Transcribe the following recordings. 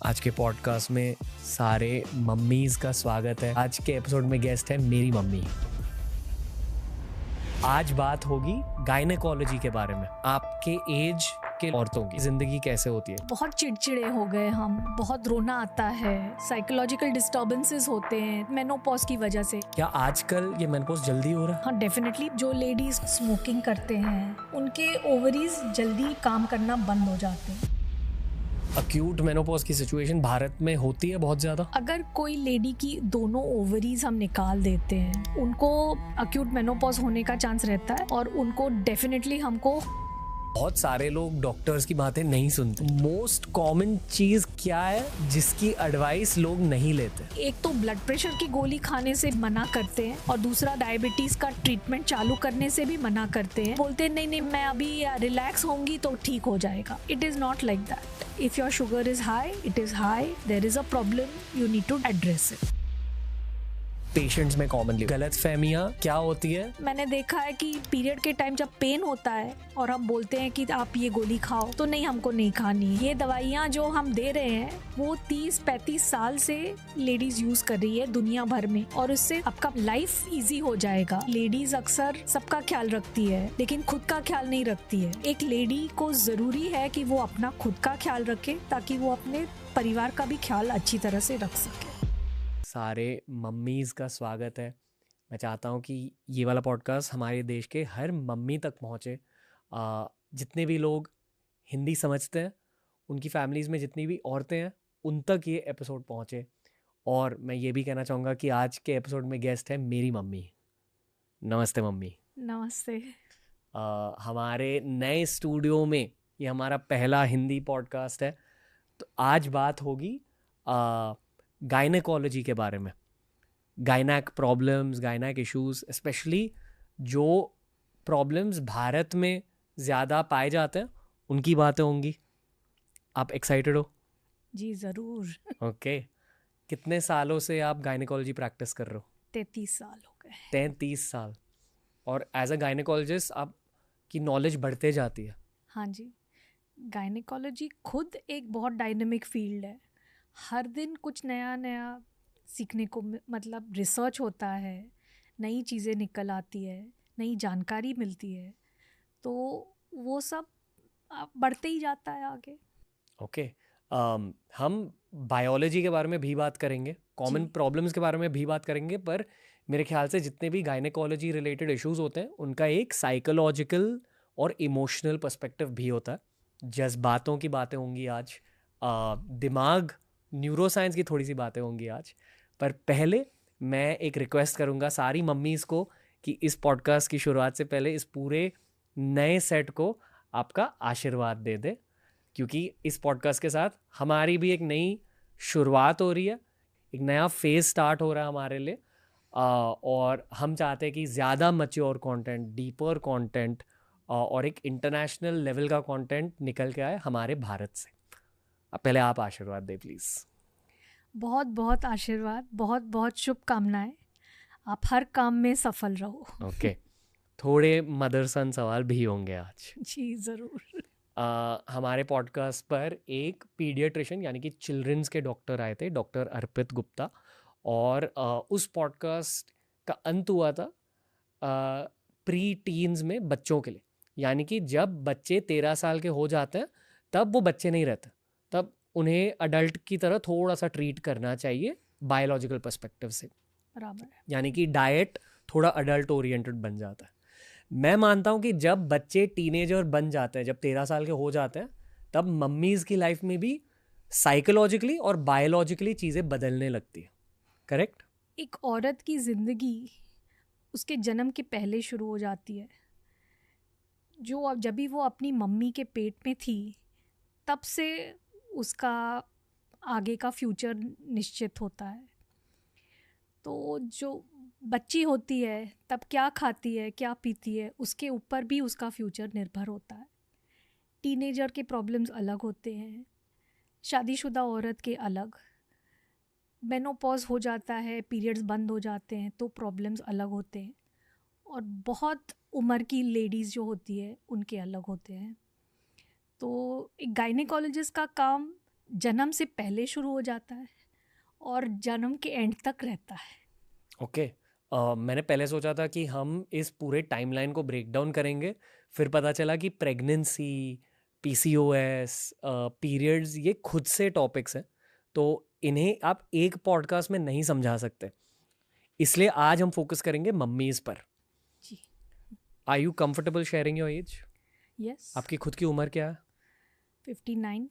आज के पॉडकास्ट में सारे मम्मीज़ का स्वागत है। आज के एपिसोड में गेस्ट है मेरी मम्मी। आज बात होगी गायनेकोलॉजी के बारे में। आपके एज के औरतों की जिंदगी कैसे होती है। बहुत चिड़चिड़े हो गए हम, बहुत रोना आता है, साइकोलॉजिकल डिस्टर्बेंसेस होते हैं मेनोपॉज की वजह से। क्या आजकल ये मेनोपॉज जल्दी हो रहा है? हाँ डेफिनेटली। जो लेडीज स्मोकिंग करते हैं उनके ओवरीज जल्दी काम करना बंद हो जाते हैं। अक्यूट मेनोपॉज की सिचुएशन भारत में होती है बहुत ज़्यादा। अगर कोई लेडी की दोनों ओवरीज हम निकाल देते हैं उनको अक्यूट मेनोपॉज होने का चांस रहता है और उनको डेफिनेटली हमको बहुत सारे लोग डॉक्टर्स की बातें नहीं सुनते। मोस्ट कॉमन चीज़ क्या है जिसकी एडवाइस लोग नहीं लेते? एक तो ब्लड प्रेशर की गोली खाने से मना करते हैं और दूसरा डायबिटीज का ट्रीटमेंट चालू करने से भी मना करते हैं। बोलते हैं नहीं मैं अभी रिलैक्स होंगी तो ठीक हो जाएगा। It is not like that. If your sugar is high, it is high, there is a problem, you need to address it. Patients में कॉमनली गलतफहमियां क्या होती है? मैंने देखा है कि पीरियड के टाइम जब पेन होता है और हम बोलते हैं कि आप ये गोली खाओ, तो नहीं, हमको नहीं खानी। ये दवाइयाँ जो हम दे रहे हैं वो 30-35 साल से लेडीज यूज कर रही है दुनिया भर में, और उससे आपका लाइफ इजी हो जाएगा। लेडीज अक्सर सबका ख्याल रखती है लेकिन खुद का ख्याल नहीं रखती है। एक लेडी को जरूरी है कि वो अपना खुद का ख्याल रखे ताकि वो अपने परिवार का भी ख्याल अच्छी तरह से रख सके। सारे मम्मीज़ का स्वागत है। मैं चाहता हूँ कि ये वाला पॉडकास्ट हमारे देश के हर मम्मी तक पहुँचे। जितने भी लोग हिंदी समझते हैं, उनकी फैमिलीज़ में जितनी भी औरतें हैं, उन तक ये एपिसोड पहुँचे। और मैं ये भी कहना चाहूँगा कि आज के एपिसोड में गेस्ट है मेरी मम्मी। नमस्ते मम्मी। नमस्ते। हमारे नए स्टूडियो में ये हमारा पहला हिंदी पॉडकास्ट है। तो आज बात होगी गायनेकोलॉजी के बारे में। Gynaec problems, gynaec issues, specially जो प्रॉब्लम्स भारत में ज़्यादा पाए जाते हैं, उनकी बातें होंगी। आप एक्साइटेड हो? जी ज़रूर। ओके। कितने सालों से आप गायनेकोलॉजी प्रैक्टिस कर रहे हो? 33 साल हो गए। 33 साल। और एज अ गायनेकोलॉजिस्ट आपकी नॉलेज बढ़ते जाती है। हाँ जी। गायनेकोलॉजी खुद एक बहुत डायनेमिक फील्ड है। हर दिन कुछ नया नया सीखने को मतलब रिसर्च होता है, नई चीज़ें निकल आती है, नई जानकारी मिलती है, तो वो सब बढ़ते ही जाता है आगे। ओके। हम बायोलॉजी के बारे में भी बात करेंगे, कॉमन प्रॉब्लम्स के बारे में भी बात करेंगे, पर मेरे ख्याल से जितने भी गायनेकोलॉजी रिलेटेड इश्यूज होते हैं उनका एक साइकोलॉजिकल और इमोशनल पर्सपेक्टिव भी होता है। जज्बातों की बातें होंगी आज, दिमाग, न्यूरोसाइंस की थोड़ी सी बातें होंगी आज। पर पहले मैं एक रिक्वेस्ट करूंगा सारी मम्मीज़ को कि इस पॉडकास्ट की शुरुआत से पहले इस पूरे नए सेट को आपका आशीर्वाद दे दे, क्योंकि इस पॉडकास्ट के साथ हमारी भी एक नई शुरुआत हो रही है, एक नया फेज स्टार्ट हो रहा है हमारे लिए। और हम चाहते हैं कि ज़्यादा मैच्योर कंटेंट, डीपर कंटेंट और एक इंटरनेशनल लेवल का कंटेंट निकल के आए हमारे भारत से। अब पहले आप आशीर्वाद दें प्लीज़। बहुत बहुत आशीर्वाद, बहुत बहुत शुभकामनाएं। आप हर काम में सफल रहो। ओके। थोड़े मदर सन सवाल भी होंगे आज। जी ज़रूर। हमारे पॉडकास्ट पर एक पीडियाट्रिशियन यानी कि चिल्ड्रंस के डॉक्टर आए थे, डॉक्टर अर्पित गुप्ता, और उस पॉडकास्ट का अंत हुआ था प्री टीन्स में बच्चों के लिए, यानी कि जब बच्चे 13 साल के हो जाते हैं तब वो बच्चे नहीं रहते, तब उन्हें अडल्ट की तरह थोड़ा सा ट्रीट करना चाहिए बायोलॉजिकल पर्सपेक्टिव से। बराबर है। यानी कि डाइट थोड़ा अडल्ट ओरिएंटेड बन जाता है। मैं मानता हूँ कि जब बच्चे टीनेजर बन जाते हैं, जब 13 साल के हो जाते हैं, तब मम्मीज़ की लाइफ में भी साइकोलॉजिकली और बायोलॉजिकली चीज़ें बदलने लगती है। करेक्ट? एक औरत की ज़िंदगी उसके जन्म के पहले शुरू हो जाती है। जो अब जब भी वो अपनी मम्मी के पेट में थी तब से उसका आगे का फ्यूचर निश्चित होता है। तो जो बच्ची होती है तब क्या खाती है, क्या पीती है, उसके ऊपर भी उसका फ्यूचर निर्भर होता है। टीनेजर के प्रॉब्लम्स अलग होते हैं, शादीशुदा औरत के अलग। मेनोपॉज हो जाता है, पीरियड्स बंद हो जाते हैं तो प्रॉब्लम्स अलग होते हैं। और बहुत उम्र की लेडीज़ जो होती है उनके अलग होते हैं। तो एक गायनेकोलॉजिस्ट का काम जन्म से पहले शुरू हो जाता है और जन्म के एंड तक रहता है। ओके। मैंने पहले सोचा था कि हम इस पूरे टाइमलाइन को ब्रेक डाउन करेंगे, फिर पता चला कि प्रेगनेंसी, पीसीओएस, पीरियड्स ये खुद से टॉपिक्स हैं, तो इन्हें आप एक पॉडकास्ट में नहीं समझा सकते, इसलिए आज हम फोकस करेंगे मम्मीज पर। जी। Are you comfortable sharing your age? Yes. आपकी खुद की उम्र क्या है? 59।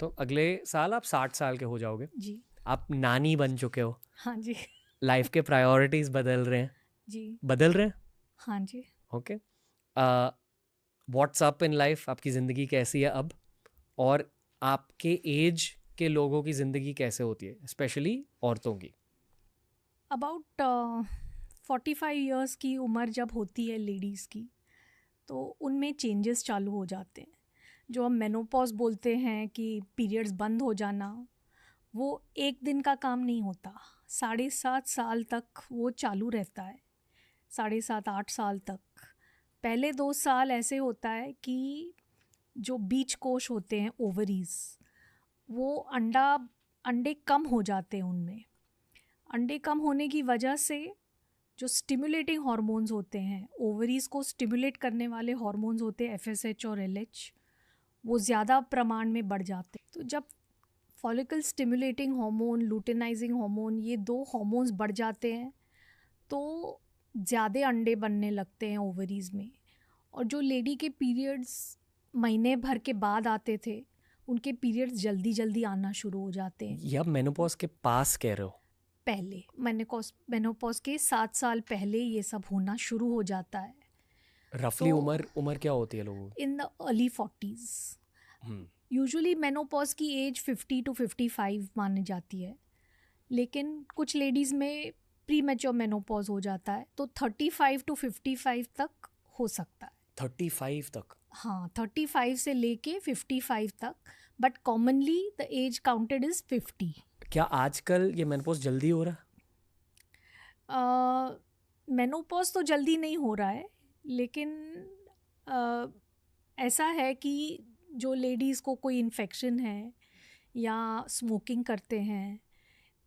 तो अगले साल आप 60 साल के हो जाओगे। जी। आप नानी बन चुके हो, हाँ जी। लाइफ के प्रायोरिटीज बदल रहे हैं। जी। बदल रहे हैं। हाँ जी। Okay. What's up in life? आपकी ज़िंदगी कैसी है अब, और आपके एज के लोगों की ज़िंदगी कैसे होती है, स्पेशली औरतों की? अबाउट 45 इयर्स की उम्र जब होती है लेडीज़ की, तो उनमें चेंजेस चालू हो जाते हैं। जो हम मेनोपॉज बोलते हैं कि पीरियड्स बंद हो जाना, वो एक दिन का काम नहीं होता। 7.5 साल तक वो चालू रहता है, 7.5-8 साल तक। पहले 2 साल ऐसे होता है कि जो बीज कोश होते हैं, ओवरीज, वो अंडे कम हो जाते हैं उनमें। अंडे कम होने की वजह से जो स्टिमुलेटिंग हार्मोन्स होते हैं, ओवरीज को स्टिमुलेट करने वाले हार्मोन्स होते हैं FSH और LH, वो ज़्यादा प्रमाण में बढ़ जाते हैं। तो जब फॉलिकल स्टिमुलेटिंग हार्मोन, लुटेनाइजिंग हार्मोन, ये 2 हार्मोन्स बढ़ जाते हैं तो ज़्यादा अंडे बनने लगते हैं ओवरीज में। और जो लेडी के पीरियड्स महीने भर के बाद आते थे, उनके पीरियड्स जल्दी जल्दी आना शुरू हो जाते हैं। ये आप मेनोपॉज के पास कह रहे हो? पहले मेनोपॉज के 7 साल पहले ये सब होना शुरू हो जाता है। रफली तो उम्र क्या होती है लोगों की? In the early 40s। Usually menopause की एज 50 to 55 मानी जाती है, लेकिन कुछ लेडीज़ में प्री मैच्योर मेनोपॉज हो जाता है, तो 35 to 55 तक हो सकता है। 35 तक? हाँ, 35 से लेके 55 तक, but commonly the age counted is 50। क्या आजकल ये मेनोपॉज जल्दी हो रहा है? मेनोपॉज तो जल्दी नहीं हो रहा है, लेकिन ऐसा है कि जो लेडीज़ को कोई इन्फेक्शन है या स्मोकिंग करते हैं,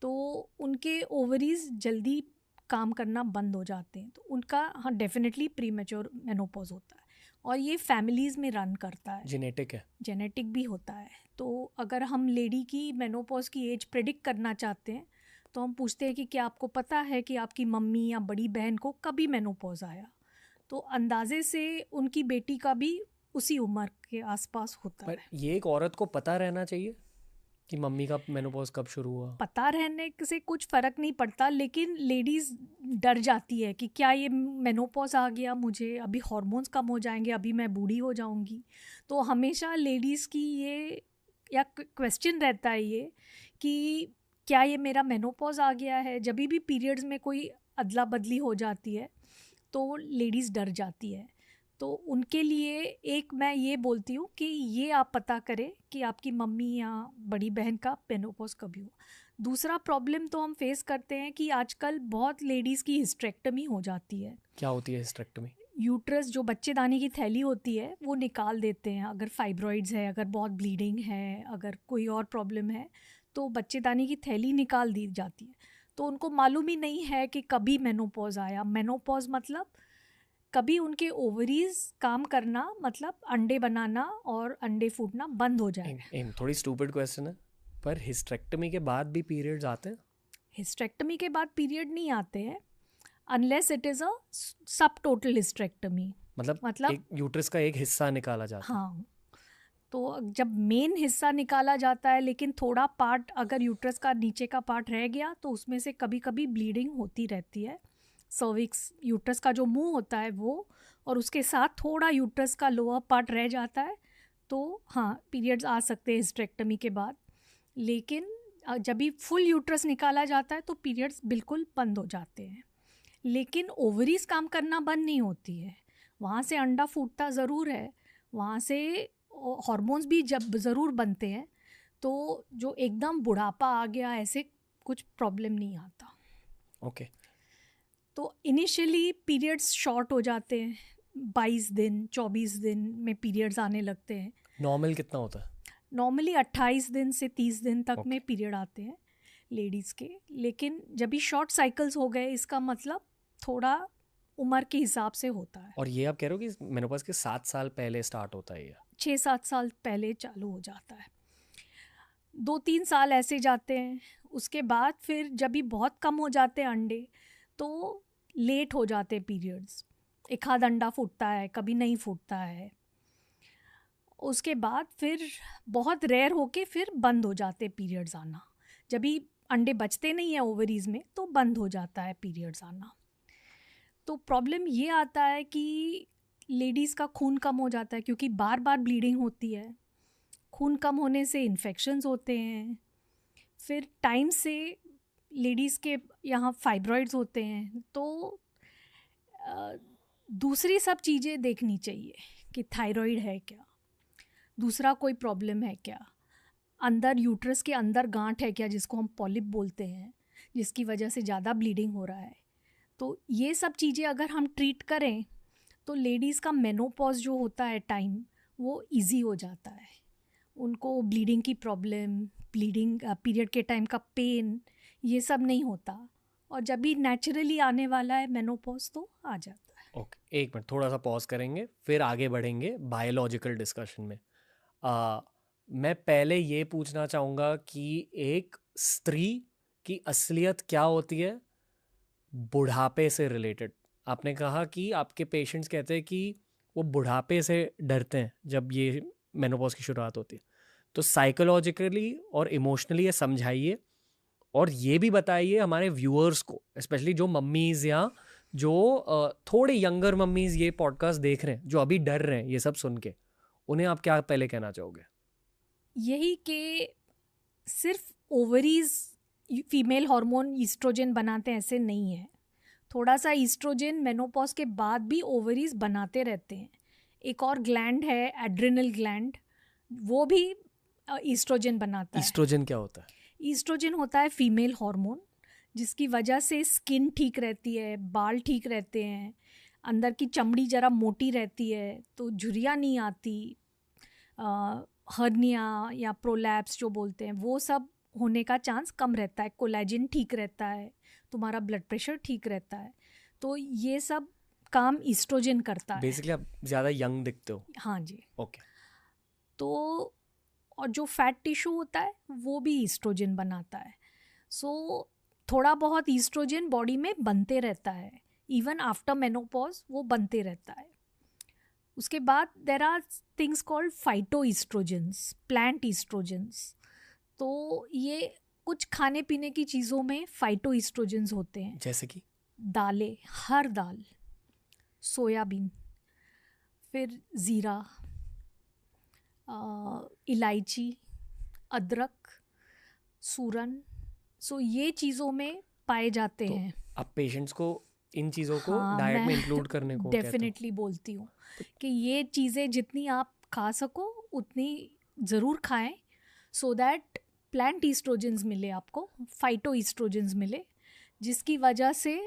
तो उनके ओवरीज जल्दी काम करना बंद हो जाते हैं, तो उनका हाँ डेफिनेटली प्री मैच्योर मेनोपॉज होता है। और ये फैमिलीज़ में रन करता है, जेनेटिक है? जेनेटिक भी होता है। तो अगर हम लेडी की मेनोपॉज की एज प्रेडिक्ट करना चाहते हैं, तो हम पूछते हैं कि क्या आपको पता है कि आपकी मम्मी या बड़ी बहन को कभी मेनोपॉज आया, तो अंदाजे से उनकी बेटी का भी उसी उम्र के आसपास होता पर है। ये एक औरत को पता रहना चाहिए कि मम्मी का मेनोपॉज कब शुरू हुआ? पता रहने से कुछ फ़र्क नहीं पड़ता, लेकिन लेडीज़ डर जाती है कि क्या ये मेनोपॉज आ गया, मुझे अभी हार्मोन्स कम हो जाएंगे, अभी मैं बूढ़ी हो जाऊंगी। तो हमेशा लेडीज़ की ये या क्वेश्चन रहता है ये कि क्या ये मेरा मेनोपॉज आ गया है। जब भी पीरियड्स में कोई अदला बदली हो जाती है तो लेडीज़ डर जाती है। तो उनके लिए एक मैं ये बोलती हूँ कि ये आप पता करें कि आपकी मम्मी या बड़ी बहन का मेनोपॉज कभी हुआ। दूसरा प्रॉब्लम तो हम फेस करते हैं कि आजकल बहुत लेडीज़ की हिस्टेरेक्टमी हो जाती है। क्या होती है हिस्टेरेक्टमी? यूट्रस, जो बच्चेदानी की थैली होती है, वो निकाल देते हैं। अगर फाइब्रॉइड्स है, अगर बहुत ब्लीडिंग है, अगर कोई और प्रॉब्लम है, तो बच्चेदानी की थैली निकाल दी जाती है। तो उनको मालूम ही नहीं है कि कभी मेनोपॉज आया। मेनोपॉज मतलब कभी उनके ओवरीज काम करना, मतलब अंडे बनाना और अंडे फूटना बंद हो जाए। थोड़ी स्टूपिड क्वेश्चन है, पर हिस्टेरेक्टमी के बाद भी पीरियड्स आते हैं? हिस्टेरेक्टमी के बाद पीरियड नहीं आते हैं अनलेस इट इज़ अ सब टोटल हिस्टेरेक्टमी। मतलब एक यूट्रस का एक हिस्सा निकाला जाता है? हाँ, तो जब मेन हिस्सा निकाला जाता है, लेकिन थोड़ा पार्ट अगर यूट्रस का नीचे का पार्ट रह गया, तो उसमें से कभी कभी ब्लीडिंग होती रहती है। सर्विक्स, यूट्रस का जो मुंह होता है वो, और उसके साथ थोड़ा यूट्रस का लोअर पार्ट रह जाता है, तो हाँ पीरियड्स आ सकते हैं हिस्टेरेक्टमी के बाद। लेकिन जब भी फुल यूट्रस निकाला जाता है तो पीरियड्स बिल्कुल बंद हो जाते हैं। लेकिन ओवरीज काम करना बंद नहीं होती है, वहाँ से अंडा फूटता ज़रूर है, वहाँ से हार्मोन्स भी जब ज़रूर बनते हैं। तो जो एकदम बुढ़ापा आ गया ऐसे कुछ प्रॉब्लम नहीं आता। ओके। तो इनिशियली पीरियड्स शॉर्ट हो जाते हैं, 22 दिन 24 दिन में पीरियड्स आने लगते हैं। नॉर्मल कितना होता है? नॉर्मली 28 दिन से 30 दिन तक Okay. में पीरियड आते हैं लेडीज़ के, लेकिन जब भी शॉर्ट साइकिल्स हो गए इसका मतलब थोड़ा उम्र के हिसाब से होता है। और ये आप कह रहे हो कि मेनोपॉज के 7 साल पहले स्टार्ट होता है ये? 6-7 साल पहले चालू हो जाता है, 2-3 साल ऐसे जाते हैं। उसके बाद फिर जब भी बहुत कम हो जाते हैं अंडे तो लेट हो जाते हैं पीरियड्स, एक आध अंडा फूटता है, कभी नहीं फूटता है। उसके बाद फिर बहुत रेयर होके फिर बंद हो जाते पीरियड्स आना, जब भी अंडे बचते नहीं हैं ओवरीज में तो बंद हो जाता है पीरियड्स आना। तो प्रॉब्लम ये आता है कि लेडीज़ का खून कम हो जाता है क्योंकि बार बार ब्लीडिंग होती है, खून कम होने से इन्फेक्शंस होते हैं, फिर टाइम से लेडीज़ के यहाँ फाइब्रॉइड्स होते हैं। तो दूसरी सब चीज़ें देखनी चाहिए कि थायराइड है क्या, दूसरा कोई प्रॉब्लम है क्या, अंदर यूट्रस के अंदर गांठ है क्या जिसको हम पॉलिप बोलते हैं, जिसकी वजह से ज़्यादा ब्लीडिंग हो रहा है। तो ये सब चीज़ें अगर हम ट्रीट करें तो लेडीज़ का मेनोपॉज जो होता है टाइम वो इजी हो जाता है, उनको ब्लीडिंग की प्रॉब्लम, ब्लीडिंग पीरियड के टाइम का पेन, ये सब नहीं होता। और जब भी नेचुरली आने वाला है मेनोपॉज तो आ जाता है। ओके, एक मिनट थोड़ा सा पॉज करेंगे, फिर आगे बढ़ेंगे बायोलॉजिकल डिस्कशन में। मैं पहले ये पूछना चाहूँगा कि एक स्त्री की असलियत क्या होती है बुढ़ापे से रिलेटेड? आपने कहा कि आपके पेशेंट्स कहते हैं कि वो बुढ़ापे से डरते हैं जब ये मेनोपॉज की शुरुआत होती है, तो साइकोलॉजिकली और इमोशनली ये समझाइए, और ये भी बताइए हमारे व्यूअर्स को, स्पेशली जो मम्मीज़ या जो थोड़े यंगर मम्मीज़ ये पॉडकास्ट देख रहे हैं, जो अभी डर रहे हैं ये सब सुन के, उन्हें आप क्या पहले कहना चाहोगे? यही कि सिर्फ ओवरीज फीमेल हार्मोन ईस्ट्रोजन बनाते हैं ऐसे नहीं है, थोड़ा सा ईस्ट्रोजन मेनोपॉज के बाद भी ओवरीज बनाते रहते हैं। एक और ग्लैंड है एड्रिनल ग्लैंड, वो भी ईस्ट्रोजन बनाता है। ईस्ट्रोजन क्या होता है? ईस्ट्रोजन होता है फीमेल हार्मोन जिसकी वजह से स्किन ठीक रहती है, बाल ठीक रहते हैं, अंदर की चमड़ी ज़रा मोटी रहती है तो झुर्रियाँ नहीं आती, हर्निया या प्रोलैप्स जो बोलते हैं वो सब होने का चांस कम रहता है, कोलेजन ठीक रहता है, तुम्हारा ब्लड प्रेशर ठीक रहता है। तो ये सब काम ईस्ट्रोजन करता है। बेसिकली आप ज़्यादा यंग दिखते हो। हाँ जी। ओके। तो और जो फैट टिश्यू होता है वो भी ईस्ट्रोजन बनाता है। सो थोड़ा बहुत ईस्ट्रोजन बॉडी में बनते रहता है, इवन आफ्टर मेनोपॉज वो बनते रहता है। उसके बाद there are things called phytoestrogens, plant oestrogens. तो ये कुछ खाने पीने की चीज़ों में फाइटो ईस्ट्रोजन्स होते हैं, जैसे कि दालें, हर दाल, सोयाबीन, फिर ज़ीरा, इलायची, अदरक, सूरन। सो ये चीज़ों में पाए जाते तो हैं। आप पेशेंट्स को इन चीज़ों को हाँ, डाइट में मैं इंक्लूड करने को कहते हो? डेफिनेटली बोलती हूँ कि ये चीज़ें जितनी आप खा सको उतनी ज़रूर खाएं, सो दैट प्लांट ईस्ट्रोजन्स मिले आपको, फाइटो ईस्ट्रोजन्स मिले, जिसकी वजह से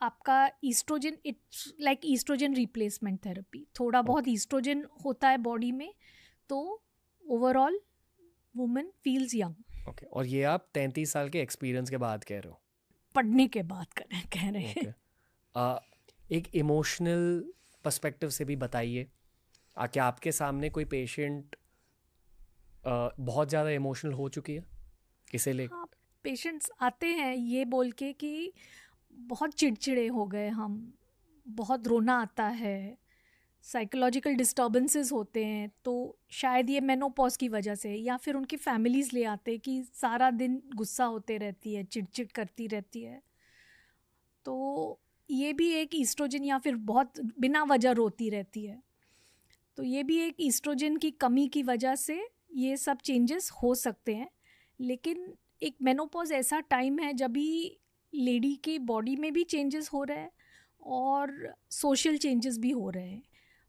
आपका estrogen, it's like estrogen replacement therapy, थोड़ा बहुत ईस्ट्रोजन होता है बॉडी में तो overall women feels young. Okay, और ये आप 33 साल के एक्सपीरियंस के बाद कह रहे हो? पढ़ने के बाद कह रहे हैं। ओके। एक इमोशनल पर्सपेक्टिव से भी बताइए, क्या आपके सामने कोई पेशेंट बहुत ज़्यादा इमोशनल हो चुकी है इसे ले? हाँ, पेशेंट्स आते हैं ये बोल के कि बहुत चिड़चिड़े हो गए हम, बहुत रोना आता है, साइकोलॉजिकल डिस्टर्बेंसेस होते हैं। तो शायद ये मेनोपॉज की वजह से, या फिर उनकी फैमिलीज़ ले आते कि सारा दिन गुस्सा होते रहती है, चिड़चिड़ करती रहती है। तो ये भी एक ईस्ट्रोजन, या फिर बहुत बिना वजह रोती रहती है, तो ये भी एक ईस्ट्रोजन की कमी की वजह से ये सब चेंजेस हो सकते हैं। लेकिन एक मेनोपॉज ऐसा टाइम है जब भी लेडी की बॉडी में भी चेंजेस हो रहे हैं और सोशल चेंजेस भी हो रहे हैं।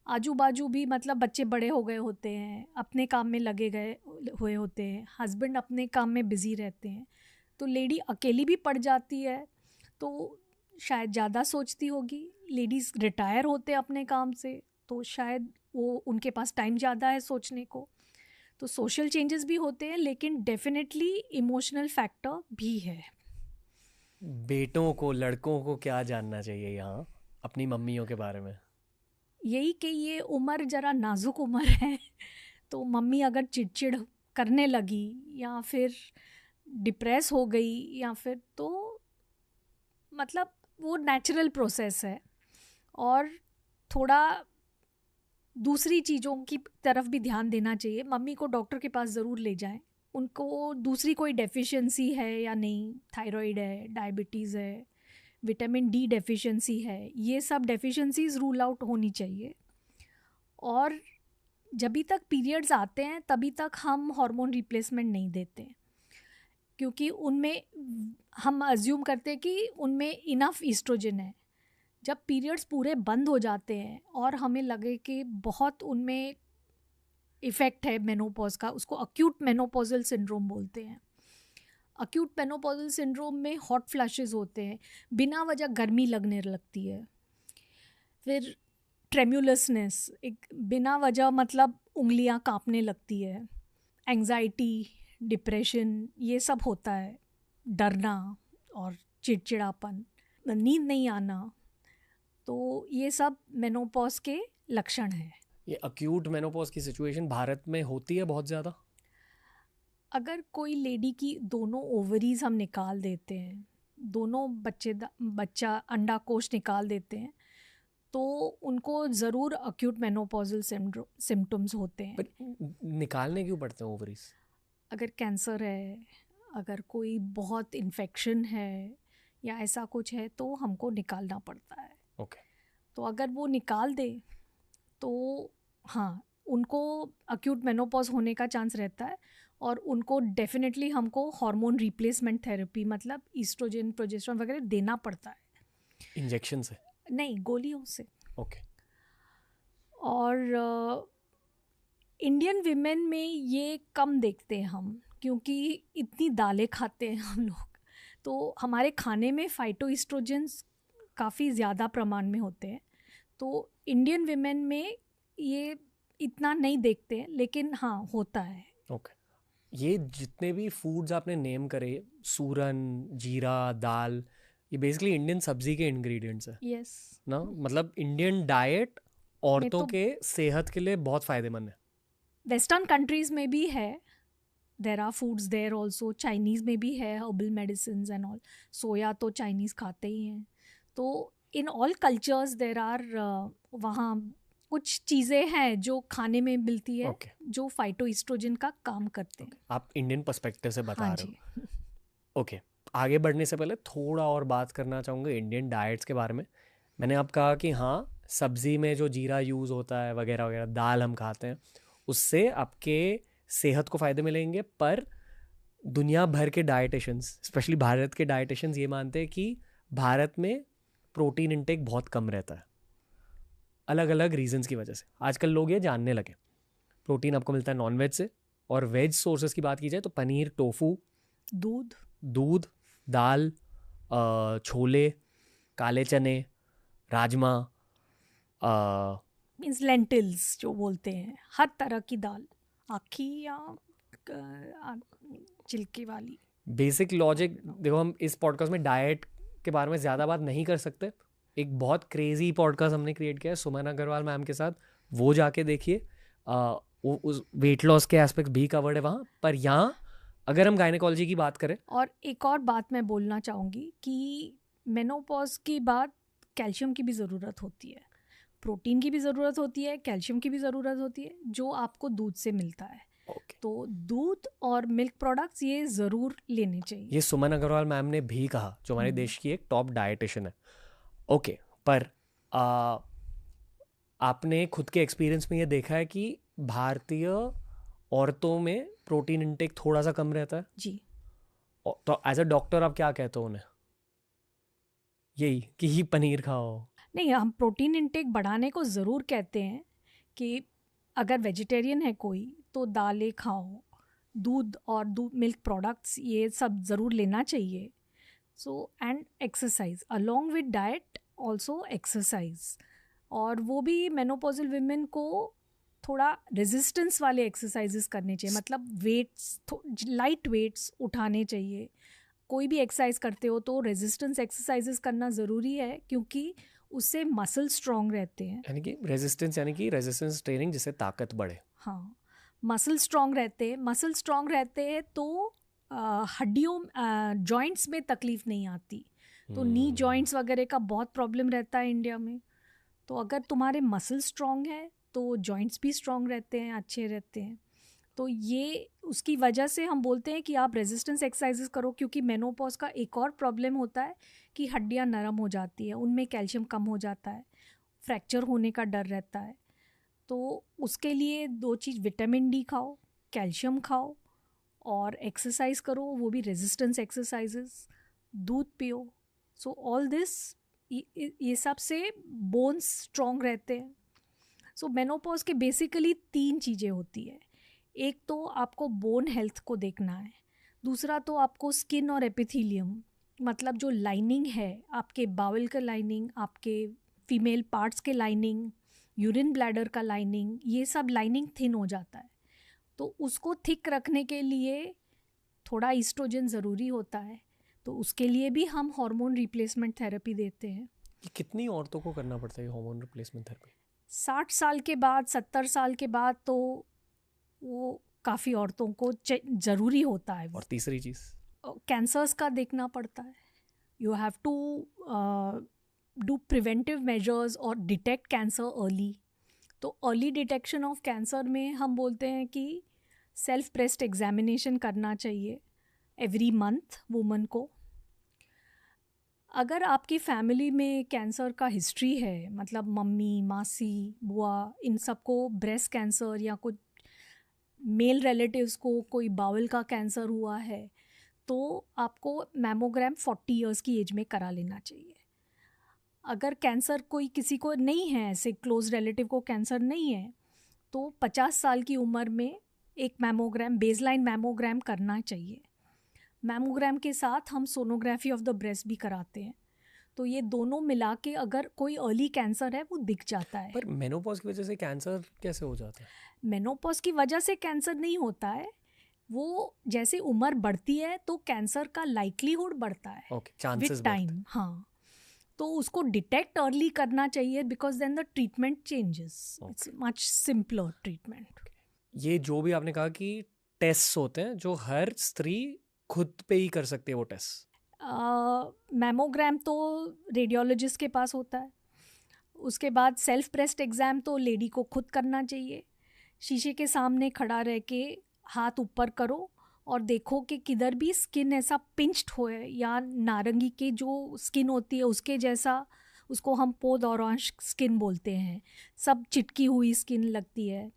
आजू बाजू भी मतलब बच्चे बड़े हो गए होते हैं, अपने काम में लगे गए हुए होते हैं, हस्बैंड अपने काम में बिज़ी रहते हैं, तो लेडी अकेली भी पड़ जाती है, तो शायद ज़्यादा सोचती होगी। लेडीज़ रिटायर होते हैं अपने काम से तो शायद वो उनके पास टाइम ज़्यादा है सोचने को, तो सोशल चेंजेस भी होते हैं, लेकिन डेफिनेटली इमोशनल फैक्टर भी है। बेटों को, लड़कों को क्या जानना चाहिए यहाँ अपनी मम्मियों के बारे में? यही कि ये उम्र ज़रा नाजुक उम्र है। तो मम्मी अगर चिड़चिड़ करने लगी या फिर डिप्रेस हो गई या फिर, तो मतलब वो नेचुरल प्रोसेस है। और थोड़ा दूसरी चीज़ों की तरफ भी ध्यान देना चाहिए। मम्मी को डॉक्टर के पास ज़रूर ले जाएं, उनको दूसरी कोई डेफिशिएंसी है या नहीं, थायराइड है, डायबिटीज़ है, विटामिन डी डेफिशिएंसी है, ये सब डेफिशिएंसीज रूल आउट होनी चाहिए। और जब तक पीरियड्स आते हैं तभी तक हम हार्मोन रिप्लेसमेंट नहीं देते, क्योंकि उनमें हम अज्यूम करते हैं कि उनमें इनफ ईस्ट्रोजन है। जब पीरियड्स पूरे बंद हो जाते हैं और हमें लगे कि बहुत उनमें इफ़ेक्ट है मेनोपॉज का, उसको अक्यूट मेनोपॉजल सिंड्रोम बोलते हैं। अक्यूट मेनोपॉजल सिंड्रोम में हॉट फ्लैशेस होते हैं, बिना वजह गर्मी लगने लगती है, फिर ट्रेम्युलसनेस, एक बिना वजह मतलब उंगलियां कांपने लगती है, एंजाइटी, डिप्रेशन, ये सब होता है, डरना और चिड़चिड़ापन, नींद नहीं आना। तो ये सब मेनोपॉज के लक्षण हैं। ये अक्यूट मेनोपॉज की सिचुएशन भारत में होती है बहुत ज़्यादा? अगर कोई लेडी की दोनों ओवरीज हम निकाल देते हैं, दोनों बच्चा अंडाकोश निकाल देते हैं, तो उनको ज़रूर अक्यूट मेनोपॉजल सिम्टम्स होते हैं। पर निकालने क्यों पड़ते हैं ओवरीज? अगर कैंसर है, अगर कोई बहुत इन्फेक्शन है या ऐसा कुछ है, तो हमको निकालना पड़ता है। ओके। तो अगर वो निकाल दे तो हाँ, उनको अक्यूट मेनोपॉज होने का चांस रहता है। और उनको डेफिनेटली हमको हार्मोन रिप्लेसमेंट थेरेपी, मतलब ईस्ट्रोजन, प्रोजेस्टेरोन वगैरह देना पड़ता है। इंजेक्शन से? नहीं, गोलियों से। ओके। और इंडियन विमेन में ये कम देखते हैं हम, क्योंकि इतनी दालें खाते हैं हम लोग, तो हमारे खाने में फाइटोइस्ट्रोजेंस काफ़ी ज़्यादा प्रमाण में होते हैं। तो इंडियन विमेन में ये इतना नहीं देखते हैं, लेकिन हाँ, होता है। ओके। ये जितने भी फूड्स आपने नेम करे, सूरन, जीरा, दाल, ये बेसिकली इंडियन सब्जी के इंग्रेडिएंट्स है यस। ना? मतलब इंडियन डाइट औरतों तो के सेहत के लिए बहुत फ़ायदेमंद है। वेस्टर्न कंट्रीज में भी है, there are foods there also. Chinese में भी है, herbal medicine and all. Soya तो चाइनीज़ खाते ही हैं। तो in all cultures there are, वहाँ कुछ चीज़ें हैं जो खाने में मिलती है, ओके। जो फाइटोइस्ट्रोजन का काम करते हैं। आप इंडियन पर्सपेक्टिव से बता हाँ रहे जी। हो। ओके। आगे बढ़ने से पहले थोड़ा और बात करना चाहूँगा इंडियन डाइट्स के बारे में। मैंने आप कहा कि हाँ, सब्ज़ी में जो जीरा यूज़ होता है वगैरह वगैरह, दाल हम खाते हैं, उससे आपके सेहत को फ़ायदे मिलेंगे। पर दुनिया भर के डाइटिशियंस, स्पेशली भारत के डाइटिशियंस, ये मानते हैं कि भारत में प्रोटीन इंटेक बहुत कम रहता है, अलग अलग रीजंस की वजह से। आजकल लोग ये जानने लगे। प्रोटीन आपको मिलता है नॉनवेज से, और वेज सोर्सेज की बात की जाए तो पनीर, टोफू, दूध, दाल, छोले, काले चने, राजमा, मीन्स लेंटिल्स जो बोलते हैं, हर तरह की दाल, आखी या छिलके वाली। बेसिक लॉजिक देखो, हम इस पॉडकास्ट में डाइट के बारे में ज़्यादा बात नहीं कर सकते। एक बहुत क्रेजी पॉडकास्ट हमने क्रिएट किया है सुमन अग्रवाल मैम के साथ, वो जाके देखिए। वो उस वेट लॉस के एस्पेक्ट भी कवर्ड है वहाँ पर। यहाँ अगर हम गायनेकोलॉजी की बात करें, और एक और बात मैं बोलना चाहूँगी कि मेनोपॉज के बाद कैल्शियम की भी ज़रूरत होती है, प्रोटीन की भी ज़रूरत होती है, कैल्शियम की भी ज़रूरत होती है, जो आपको दूध से मिलता है। तो दूध और मिल्क प्रोडक्ट्स ये ज़रूर लेने चाहिए। ये सुमन अग्रवाल मैम ने भी कहा, जो हमारे देश की एक टॉप डाइटिशियन है। ओके। पर आपने खुद के एक्सपीरियंस में ये देखा है कि भारतीय औरतों में प्रोटीन इंटेक थोड़ा सा कम रहता है जी। तो एज अ डॉक्टर आप क्या कहते हो उन्हें? यही कि ही पनीर खाओ? नहीं, हम प्रोटीन इंटेक बढ़ाने को ज़रूर कहते हैं कि अगर वेजिटेरियन है कोई तो दालें खाओ, दूध और मिल्क प्रोडक्ट्स ये सब ज़रूर लेना चाहिए। So and exercise along with diet, also exercise. और वो भी मेनोपॉजल विमेन को थोड़ा रेजिस्टेंस वाले एक्सरसाइजेस करने चाहिए, मतलब वेट्स, लाइट वेट्स उठाने चाहिए। कोई भी एक्सरसाइज करते हो तो रेजिस्टेंस एक्सरसाइजेस करना ज़रूरी है, क्योंकि उससे मसल स्ट्रॉन्ग रहते हैं। यानी कि रेजिस्टेंस ट्रेनिंग जिससे ताकत बढ़े। हाँ, मसल स्ट्रॉन्ग रहते हैं तो हड्डियों जॉइंट्स में तकलीफ नहीं आती। तो नी जॉइंट्स वगैरह का बहुत प्रॉब्लम रहता है इंडिया में। तो अगर तुम्हारे मसल स्ट्रॉन्ग है तो जॉइंट्स भी स्ट्रॉन्ग रहते हैं, अच्छे रहते हैं। तो ये उसकी वजह से हम बोलते हैं कि आप रेजिस्टेंस एक्सरसाइजेस करो, क्योंकि मेनोपॉज का एक और प्रॉब्लम होता है कि हड्डियां नरम हो जाती है, उनमें कैल्शियम कम हो जाता है, फ्रैक्चर होने का डर रहता है। तो उसके लिए 2 चीज़, विटामिन डी खाओ, कैल्शियम खाओ और एक्सरसाइज करो, वो भी रेजिस्टेंस एक्सरसाइजेस, दूध पियो। सो ऑल दिस, ये सब से बोन्स स्ट्रॉन्ग रहते हैं। सो मेनोपॉज के बेसिकली 3 चीज़ें होती है। एक तो आपको बोन हेल्थ को देखना है, दूसरा तो आपको स्किन और एपिथेलियम, मतलब जो लाइनिंग है आपके बाउल का लाइनिंग, आपके फीमेल पार्ट्स के लाइनिंग, यूरिन ब्लैडर का लाइनिंग, ये सब लाइनिंग थिन हो जाता है। तो उसको थिक रखने के लिए थोड़ा ईस्ट्रोजन ज़रूरी होता है। तो उसके लिए भी हम हार्मोन रिप्लेसमेंट थेरेपी देते हैं। ये कितनी औरतों को करना पड़ता है हार्मोन रिप्लेसमेंट थेरेपी? 60 साल के बाद, 70 साल के बाद तो वो काफ़ी औरतों को ज़रूरी होता है। और तीसरी चीज़, कैंसर्स का देखना पड़ता है। You have to do preventive measures और डिटेक्ट कैंसर अर्ली। तो अर्ली डिटेक्शन ऑफ कैंसर में हम बोलते हैं कि सेल्फ ब्रेस्ट एग्जामिनेशन करना चाहिए एवरी मंथ वुमन को। अगर आपकी फैमिली में कैंसर का हिस्ट्री है, मतलब मम्मी, मासी, बुआ, इन सबको ब्रेस्ट कैंसर, या कुछ मेल रिलेटिव्स को कोई बाउल का कैंसर हुआ है, तो आपको मैमोग्राम 40 इयर्स की एज में करा लेना चाहिए। अगर कैंसर कोई किसी को नहीं है, ऐसे क्लोज रिलेटिव को कैंसर नहीं है, तो 50 साल की उम्र में एक मैमोग्राम, बेसलाइन मैमोग्राम करना चाहिए। मैमोग्राम के साथ हम सोनोग्राफी ऑफ द ब्रेस्ट भी कराते हैं। तो ये दोनों मिला के अगर कोई अर्ली कैंसर है वो दिख जाता है। पर मेनोपॉज की वजह से कैंसर कैसे हो जाता है? मेनोपॉज की वजह से कैंसर नहीं होता है, वो जैसे उम्र बढ़ती है तो कैंसर का लाइक्लीहुड बढ़ता है विद टाइम। हाँ, तो उसको डिटेक्ट अर्ली करना चाहिए, because then the treatment changes, it's much simpler treatment. ये जो भी आपने कहा कि टेस्ट होते हैं जो हर स्त्री खुद पे ही कर सकती है, वो टेस्ट? मैमोग्राम तो रेडियोलॉजिस्ट के पास होता है। उसके बाद सेल्फ ब्रेस्ट एग्ज़ाम तो लेडी को खुद करना चाहिए। शीशे के सामने खड़ा रह के हाथ ऊपर करो और देखो कि किधर भी स्किन ऐसा पिंच्ड हो है, या नारंगी के जो स्किन होती है उसके जैसा, उसको हम पोद ऑरेंज स्किन बोलते हैं, सब चिटकी हुई स्किन लगती है,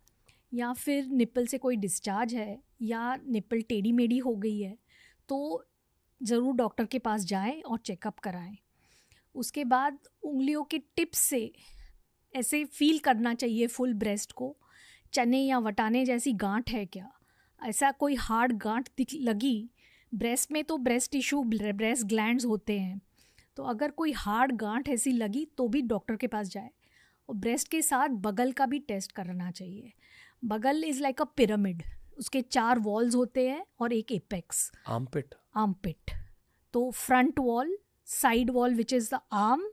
या फिर निप्पल से कोई डिस्चार्ज है, या निप्पल टेढ़ी मेढ़ी हो गई है, तो ज़रूर डॉक्टर के पास जाएं और चेकअप कराएं। उसके बाद उंगलियों के टिप्स से ऐसे फील करना चाहिए फुल ब्रेस्ट को, चने या वटाने जैसी गांठ है क्या, ऐसा कोई हार्ड गांठ लगी ब्रेस्ट में, तो ब्रेस्ट टिश्यू, ब्रेस्ट ग्लैंड्स होते हैं, तो अगर कोई हार्ड गांठ ऐसी लगी तो भी डॉक्टर के पास जाए। और ब्रेस्ट के साथ बगल का भी टेस्ट करना चाहिए। बगल इज़ लाइक अ पिरामिड, उसके 4 वॉल्स होते हैं और एक एपेक्स। आर्मपिट तो front wall, side wall which is the arm,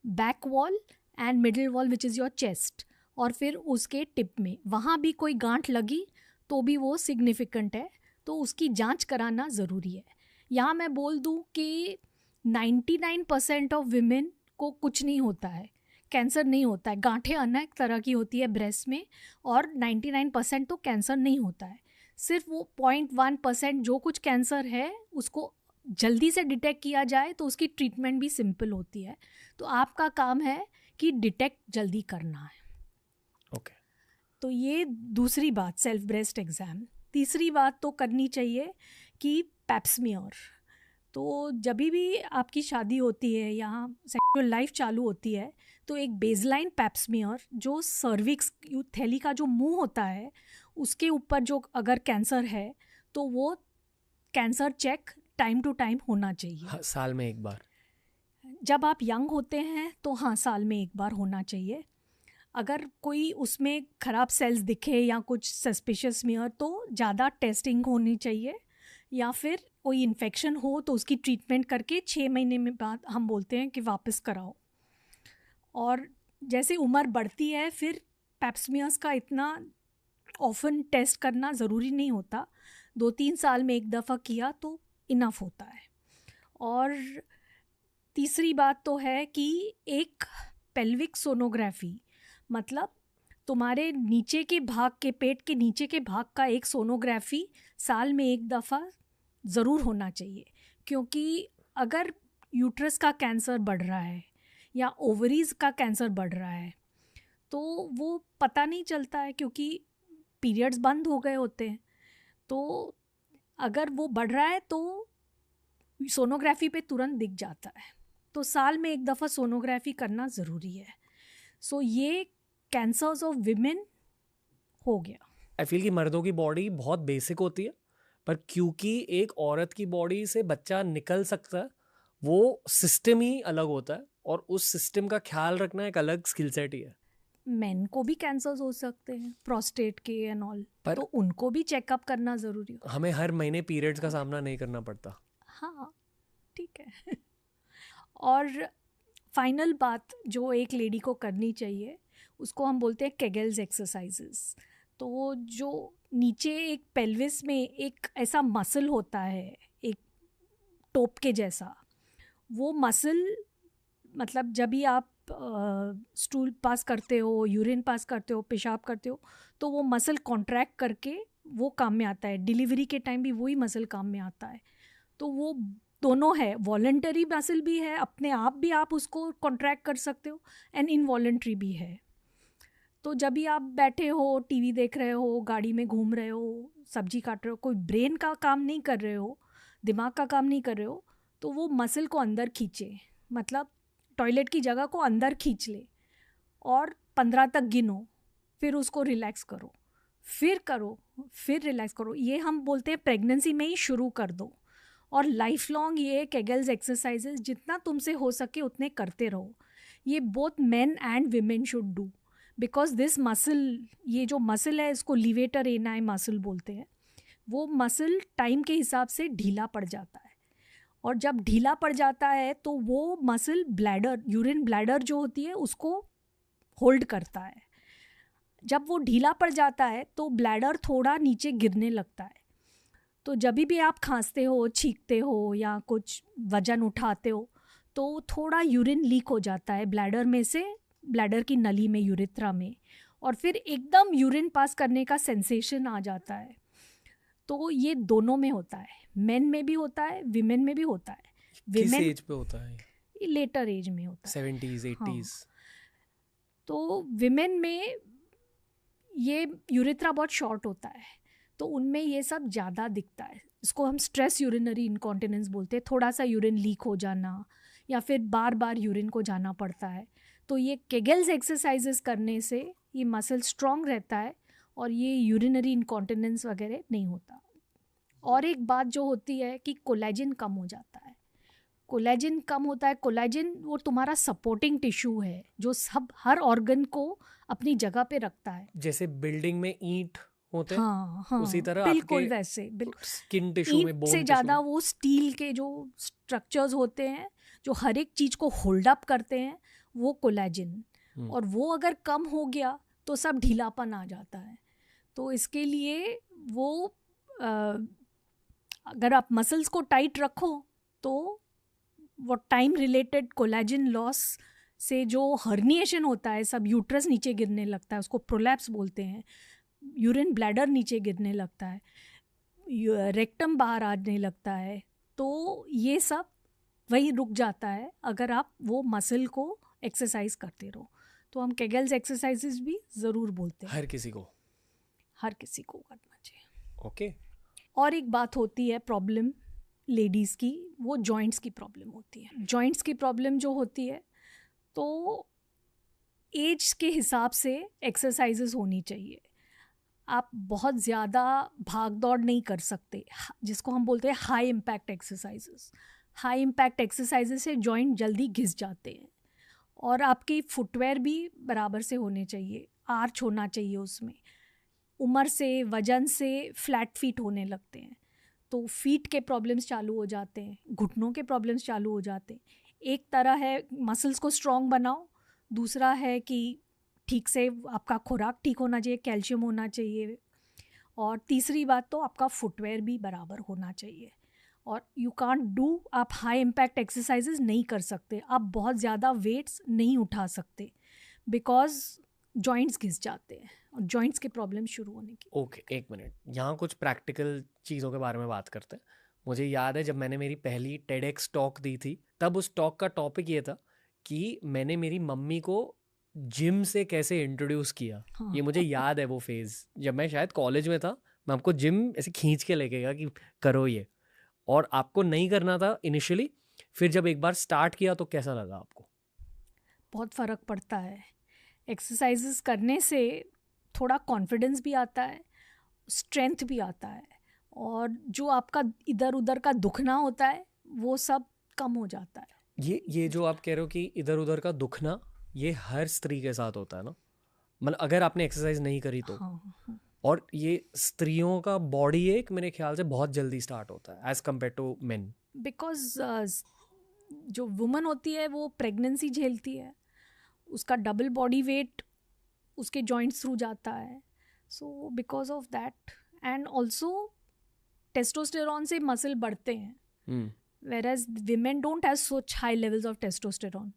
back wall and middle wall which is your chest, और फिर उसके टिप में वहाँ भी कोई गांठ लगी तो भी वो सिग्निफिकेंट है, तो उसकी जांच कराना ज़रूरी है। यहाँ मैं बोल दूँ कि 99% ऑफ विमेन को कुछ नहीं होता है, कैंसर नहीं होता है। गांठें अनेक तरह की होती है ब्रेस्ट में, और 99% तो कैंसर नहीं होता है। सिर्फ वो 0.1% जो कुछ कैंसर है उसको जल्दी से डिटेक्ट किया जाए तो उसकी ट्रीटमेंट भी सिंपल होती है। तो आपका काम है कि डिटेक्ट जल्दी करना है। ओके। तो ये दूसरी बात, सेल्फ ब्रेस्ट एग्ज़ाम। तीसरी बात तो करनी चाहिए कि पैप्समियर। तो जब भी आपकी शादी होती है या सेक्सुअल लाइफ चालू होती है, तो एक बेसलाइन पैप्समियर, जो सर्विक्स थैली का जो मुंह होता है उसके ऊपर जो अगर कैंसर है तो वो cancer check time to time होना चाहिए। हाँ, साल में एक बार। जब आप यंग होते हैं तो हाँ, साल में एक बार होना चाहिए। अगर कोई उसमें ख़राब सेल्स दिखे या कुछ सस्पिशियस स्मीयर तो ज़्यादा टेस्टिंग होनी चाहिए, या फिर कोई इन्फेक्शन हो तो उसकी ट्रीटमेंट करके 6 महीने में बाद हम बोलते हैं कि वापस कराओ। और जैसे उम्र बढ़ती है फिर पैप्समियर्स का इतना ऑफन टेस्ट करना ज़रूरी नहीं होता, 2-3 साल में एक दफ़ा किया तो इनफ होता है। और तीसरी बात तो है कि एक पेल्विक सोनोग्राफी, मतलब तुम्हारे नीचे के भाग के, पेट के नीचे के भाग का एक सोनोग्राफी साल में एक दफ़ा ज़रूर होना चाहिए। क्योंकि अगर यूट्रस का कैंसर बढ़ रहा है या ओवरीज़ का कैंसर बढ़ रहा है तो वो पता नहीं चलता है, क्योंकि पीरियड्स बंद हो गए होते हैं। तो अगर वो बढ़ रहा है तो सोनोग्राफी पे तुरंत दिख जाता है। तो साल में एक दफ़ा सोनोग्राफी करना ज़रूरी है। सो ये कैंसर्स ऑफ विमेन हो गया। आई फील कि मर्दों की बॉडी बहुत बेसिक होती है, पर क्योंकि एक औरत की बॉडी से बच्चा निकल सकता है, वो सिस्टम ही अलग होता है और उस सिस्टम का ख्याल रखना एक अलग स्किल सेट ही है। मेन को भी कैंसर्स हो सकते हैं, प्रोस्टेट के एंड ऑल, पर तो उनको भी चेकअप करना ज़रूरी हो। हमें हर महीने पीरियड्स का सामना नहीं करना पड़ता। हाँ ठीक है। और फाइनल बात जो एक लेडी को करनी चाहिए उसको हम बोलते हैं केगल्स एक्सरसाइजेस। तो जो नीचे एक पेल्विस में एक ऐसा मसल होता है, एक टोप के जैसा, वो मसल मतलब जब भी आप स्टूल पास करते हो, यूरिन पास करते हो, पेशाब करते हो, तो वो मसल कॉन्ट्रैक्ट करके वो काम में आता है। डिलीवरी के टाइम भी वही मसल काम में आता है। तो वो दोनों है, वॉलंटरी मसल भी है, अपने आप भी आप उसको कॉन्ट्रैक्ट कर सकते हो, एंड इनवॉलंटरी भी है। तो जब भी आप बैठे हो, टीवी देख रहे हो, गाड़ी में घूम रहे हो, सब्जी काट रहे हो, कोई ब्रेन का काम नहीं कर रहे हो, दिमाग का काम नहीं कर रहे हो, तो वो मसल को अंदर खींचे, मतलब टॉयलेट की जगह को अंदर खींच ले और 15 तक गिनो, फिर उसको रिलैक्स करो, फिर करो, फिर रिलैक्स करो। ये हम बोलते हैं प्रेगनेंसी में ही शुरू कर दो, और लाइफ लॉन्ग ये केगल्स एक्सरसाइजेस जितना तुमसे हो सके उतने करते रहो। ये both men and women should do, because this muscle, ये जो मसल है इसको लीवेटर एनाई मसल बोलते हैं। वो मसल टाइम के हिसाब से ढीला पड़ जाता है, और जब ढीला पड़ जाता है तो वो मसल ब्लैडर, यूरिन ब्लैडर जो होती है उसको होल्ड करता है। जब वो ढीला पड़ जाता है तो ब्लैडर थोड़ा नीचे गिरने लगता है। तो जब भी आप खांसते हो, छींकते हो या कुछ वजन उठाते हो तो थोड़ा यूरिन लीक हो जाता है ब्लैडर में से, ब्लैडर की नली में, यूरेथ्रा में, और फिर एकदम यूरिन पास करने का सेंसेशन आ जाता है। तो ये दोनों में होता है, मेन में भी होता है, विमेन में भी होता है। किस एज पे होता है? लेटर एज में होता है, 70s 80s। तो विमेन में ये यूरेथ्रा बहुत शॉर्ट होता है, तो उनमें ये सब ज़्यादा दिखता है। इसको हम स्ट्रेस यूरिनरी इनकॉन्टिनेंस बोलते हैं। थोड़ा सा यूरिन लीक हो जाना या फिर बार बार यूरिन को जाना पड़ता है। तो ये केगल्स एक्सरसाइजेस करने से ये मसल स्ट्रॉन्ग रहता है और ये यूरिनरी इनकॉन्टिनेंस वगैरह नहीं होता। और एक बात जो होती है कि कोलेजन कम हो जाता है। कोलेजन कम होता है, कोलेजन वो तुम्हारा सपोर्टिंग टिश्यू है जो सब हर ऑर्गन को अपनी जगह पे रखता है। जैसे बिल्डिंग में ईंट होते हैं, हाँ, उसी तरह बिल्कुल आपके वैसे, बिल्कुल स्किन टिश्यू में, ईंट बोन से टिश्यू ज़्यादा में। वो स्टील के जो स्ट्रक्चर्स होते हैं जो हर एक चीज़ को होल्ड अप करते हैं, वो कोलेजन, और वो अगर कम हो गया तो सब ढीलापन आ जाता है। तो इसके लिए वो अगर आप मसल्स को टाइट रखो तो वो टाइम रिलेटेड कोलेजन लॉस से जो हर्निएशन होता है, सब यूट्रस नीचे गिरने लगता है, उसको प्रोलैप्स बोलते हैं, यूरिन ब्लैडर नीचे गिरने लगता है, रेक्टम बाहर आने लगता है, तो ये सब वही रुक जाता है अगर आप वो मसल को एक्सरसाइज करते रहो। तो हम केगल्स एक्सरसाइजेस भी ज़रूर बोलते हैं। हर किसी को करना चाहिए। ओके। और एक बात होती है प्रॉब्लम लेडीज़ की, वो जॉइंट्स की प्रॉब्लम होती है। जॉइंट्स की प्रॉब्लम जो होती है तो एज के हिसाब से एक्सरसाइजेस होनी चाहिए। आप बहुत ज़्यादा भाग दौड़ नहीं कर सकते, जिसको हम बोलते हैं high impact exercises. High impact exercises से जॉइंट जल्दी घिस जाते हैं और आपकी फुटवेयर भी बराबर से होने चाहिए, आर्च होना चाहिए उसमें। उम्र से, वजन से फ्लैट फीट होने लगते हैं तो फीट के प्रॉब्लम्स चालू हो जाते हैं, घुटनों के प्रॉब्लम्स चालू हो जाते हैं। एक तरह है मसल्स को स्ट्रॉन्ग बनाओ, दूसरा है कि ठीक से आपका खुराक ठीक होना चाहिए, कैल्शियम होना चाहिए, और तीसरी बात तो आपका फुटवेयर भी बराबर होना चाहिए। और यू कांट डू, आप हाई इम्पैक्ट एक्सरसाइजेज नहीं कर सकते, आप बहुत ज़्यादा वेट्स नहीं उठा सकते बिकॉज जॉइंट्स घिस जाते हैं और जॉइंट्स के प्रॉब्लम शुरू होने की। ओके, एक मिनट, यहाँ कुछ प्रैक्टिकल चीज़ों के बारे में बात करते हैं। मुझे याद है जब मैंने मेरी पहली TEDx टॉक दी थी, तब उस टॉक का टॉपिक ये था कि मैंने मेरी मम्मी को जिम से कैसे इंट्रोड्यूस किया। हाँ। ये मुझे याद है वो फेज़, जब मैं शायद कॉलेज में था, मैं आपको जिम ऐसे खींच के लेके गया कि करो ये, और आपको नहीं करना था इनिशियली। फिर जब एक बार स्टार्ट किया तो कैसा लगा आपको? बहुत फ़र्क पड़ता है। एक्सरसाइजेस करने से थोड़ा कॉन्फिडेंस भी आता है, स्ट्रेंथ भी आता है, और जो आपका इधर उधर का दुखना होता है वो सब कम हो जाता है। ये जो आप कह रहे हो कि इधर उधर का दुखना, ये हर स्त्री के साथ होता है ना? मतलब अगर आपने एक्सरसाइज नहीं करी तो। हाँ। और ये स्त्रियों का बॉडी एक मेरे ख्याल से बहुत जल्दी स्टार्ट होता है as compare to men. Because जो वुमन होती है वो प्रेगनेंसी झेलती है, उसका डबल बॉडी वेट उसके जॉइंट्स थ्रू जाता है। So because of that, and also testosterone से मसल बढ़ते हैं, whereas women don't have such high levels of testosterone.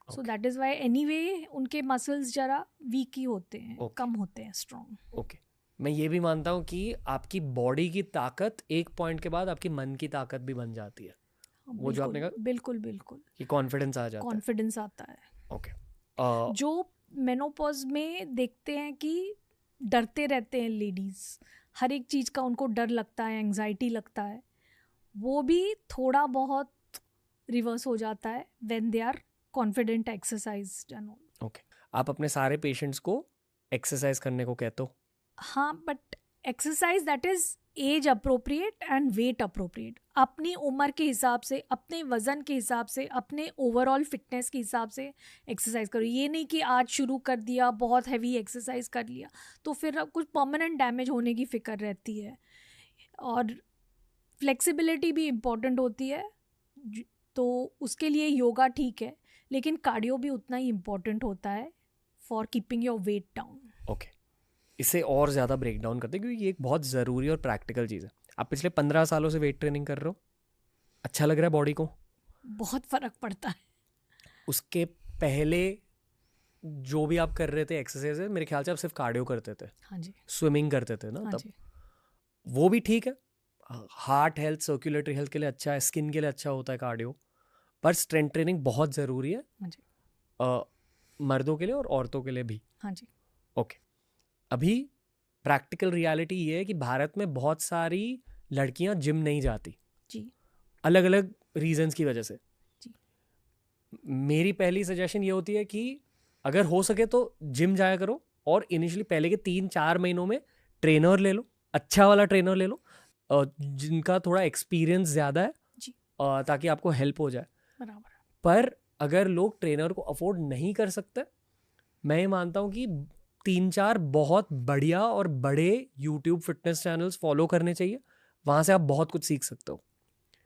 So that is why anyway उनके मसल्स जरा वीक ही होते हैं, कम होते हैं स्ट्रॉन्ग। ओके, मैं ये भी मानता हूँ कि आपकी बॉडी की ताकत एक पॉइंट के बाद आपकी मन की ताकत भी बन जाती है। वो जो आपने कहा, बिल्कुल बिल्कुल कि कॉन्फिडेंस आ जाता है। कॉन्फिडेंस आता है। ओके, जो मेनोपॉज में देखते हैं कि डरते रहते हैं लेडीज, हर एक चीज़ का उनको डर लगता है, एंजाइटी लगता है, वो भी थोड़ा बहुत रिवर्स हो जाता है when they are confident exercise and all. Okay, आप अपने सारे पेशेंट्स को एक्सरसाइज करने को कहते हो? हाँ, but exercise that is age appropriate and weight appropriate. अपनी उम्र के हिसाब से, अपने वजन के हिसाब से, अपने ओवरऑल फिटनेस के हिसाब से एक्सरसाइज करो। ये नहीं कि आज शुरू कर दिया, बहुत हैवी एक्सरसाइज कर लिया तो फिर कुछ परमानेंट डैमेज होने की फिक्र रहती है। और फ्लेक्सिबिलिटी भी इम्पॉर्टेंट होती है, तो उसके लिए योगा ठीक है, लेकिन कार्डियो भी उतना ही इम्पॉर्टेंट होता है for keeping your weight down. Okay, इसे और ज़्यादा ब्रेक डाउन करते हैं क्योंकि ये एक बहुत ज़रूरी और प्रैक्टिकल चीज़ है। आप पिछले 15 सालों से वेट ट्रेनिंग कर रहे हो, अच्छा लग रहा है बॉडी को? बहुत फ़र्क पड़ता है। उसके पहले जो भी आप कर रहे थे एक्सरसाइज, मेरे ख्याल से आप सिर्फ कार्डियो करते थे। हाँ जी। स्विमिंग करते थे ना हाँ तब? जी। वो भी ठीक है, हार्ट हेल्थ, सर्कुलेटरी हेल्थ के लिए अच्छा है, स्किन के लिए अच्छा होता है कार्डियो, पर स्ट्रेंथ ट्रेनिंग बहुत ज़रूरी है। हाँ जी। मर्दों के लिए और औरतों के लिए भी। हाँ जी। ओके, अभी प्रैक्टिकल रियलिटी ये है कि भारत में बहुत सारी लड़कियां जिम नहीं जाती जी। अलग अलग रीजंस की वजह से। जी। मेरी पहली सजेशन ये होती है कि अगर हो सके तो जिम जाया करो, और इनिशियली पहले के 3-4 महीनों में ट्रेनर ले लो, अच्छा वाला ट्रेनर ले लो जिनका थोड़ा एक्सपीरियंस ज़्यादा है जी। ताकि आपको हेल्प हो जाए। बराबर। पर अगर लोग ट्रेनर को अफोर्ड नहीं कर सकते, मैं ये मानता हूँ कि 3-4 बहुत बढ़िया और बड़े यूट्यूब फिटनेस चैनल्स फॉलो करने चाहिए, वहाँ से आप बहुत कुछ सीख सकते हो।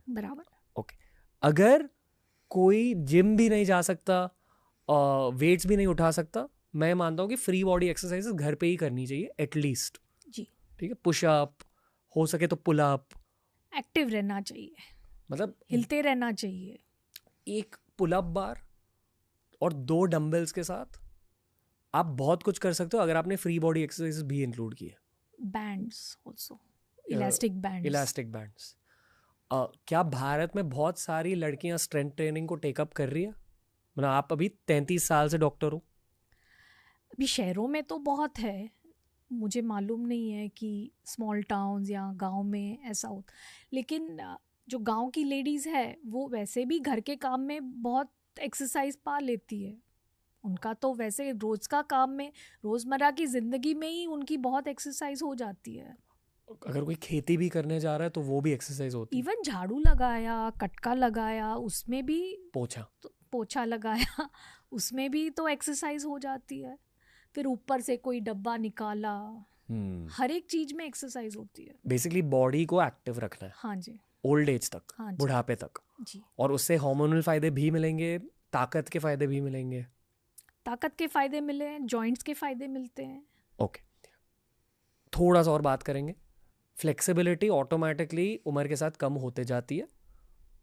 बराबर। ओके, अगर कोई जिम भी नहीं जा सकता, वेट्स भी नहीं उठा सकता, मैं मानता हूँ कि फ्री बॉडी एक्सरसाइजेस घर पे ही करनी चाहिए एटलीस्ट। जी। ठीक है, पुशअप, हो सके तो पुल अप, एक्टिव रहना चाहिए, मतलब हिलते रहना चाहिए। एक पुल अप बार और 2 डंबल्स के साथ आप बहुत कुछ कर सकते हो अगर आपने फ्री बॉडी एक्सरसाइजेस भी इंक्लूड किए। Bands also, elastic bands. Elastic bands. क्या भारत में बहुत सारी लड़कियां स्ट्रेंथ ट्रेनिंग को टेकअप कर रही है? मतलब आप अभी 33 साल से डॉक्टर हो। अभी शहरों में तो बहुत है, मुझे मालूम नहीं है कि स्मॉल टाउन्स या गांव में ऐसा हो, लेकिन जो गांव की लेडीज़ है वो वैसे भी घर के काम में बहुत एक्सरसाइज पा लेती है। उनका तो वैसे रोज़ का काम में, रोज़मर्रा की ज़िंदगी में ही उनकी बहुत एक्सरसाइज हो जाती है। अगर कोई खेती भी करने जा रहा है तो वो भी एक्सरसाइज होती है। इवन झाड़ू लगाया, कटका लगाया, उसमें भी पोछा। तो पोछा लगाया उसमें भी तो एक्सरसाइज हो जाती है। फिर ऊपर से कोई डब्बा निकाला, हर एक चीज में एक्सरसाइज होती है। बेसिकली बॉडी को एक्टिव रखना है हाँ जी, ओल्ड एज तक, हाँ जी, बुढ़ापे तक, जी। और उससे हार्मोनल फायदे भी मिलेंगे, ताकत के फायदे भी मिलेंगे। ताकत के फायदे मिले हैं, जॉइंट्स के फायदे मिलते हैं। ओके, थोड़ा सा और बात करेंगे। फ्लेक्सिबिलिटी ऑटोमेटिकली उम्र के साथ कम होते जाती है।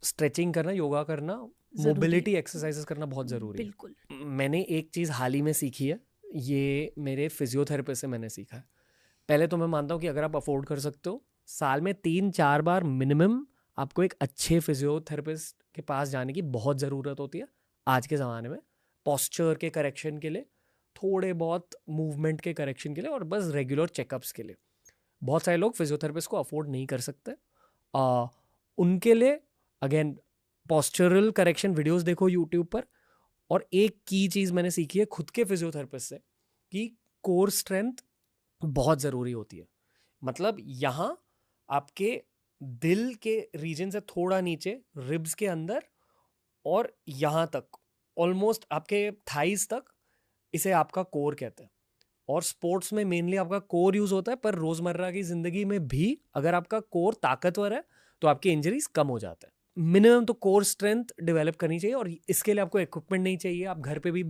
स्ट्रेचिंग करना, योगा करना, मोबिलिटी एक्सरसाइजेस करना बहुत ज़रूरी है। बिल्कुल। मैंने एक चीज़ हाल ही में सीखी है, ये मेरे फिजियोथेरेपिस्ट से मैंने सीखा है। पहले तो मैं मानता हूँ कि अगर आप अफोर्ड कर सकते हो, साल में 3-4 बार मिनिमम आपको एक अच्छे फिजियोथेरेपिस्ट के पास जाने की बहुत ज़रूरत होती है आज के ज़माने में। पोस्चर के करेक्शन के लिए, थोड़े बहुत मूवमेंट के करेक्शन के लिए, और बस रेगुलर चेकअप्स के लिए। बहुत सारे लोग फिजियोथेरेपिस्ट को अफोर्ड नहीं कर सकते। उनके लिए अगेन पोस्चरल करेक्शन वीडियोस देखो यूट्यूब पर। और एक की चीज़ मैंने सीखी है खुद के फिजियोथेरेपिस्ट से कि कोर स्ट्रेंथ बहुत ज़रूरी होती है। मतलब यहाँ आपके दिल के रीजन से थोड़ा नीचे, रिब्स के अंदर, और यहाँ तक ऑलमोस्ट आपके थाइस तक, इसे आपका कोर कहते हैं। और स्पोर्ट्स में मेनली आपका कोर यूज़ होता है, पर रोज़मर्रा की ज़िंदगी में भी अगर आपका कोर ताकतवर है तो आपकी इंजरीज कम हो जाते हैं। मिनिमम तो कोर स्ट्रेंथ डेवलप करनी चाहिए, और इसके लिए आपको इक्विपमेंट नहीं चाहिए, आप घर पे भी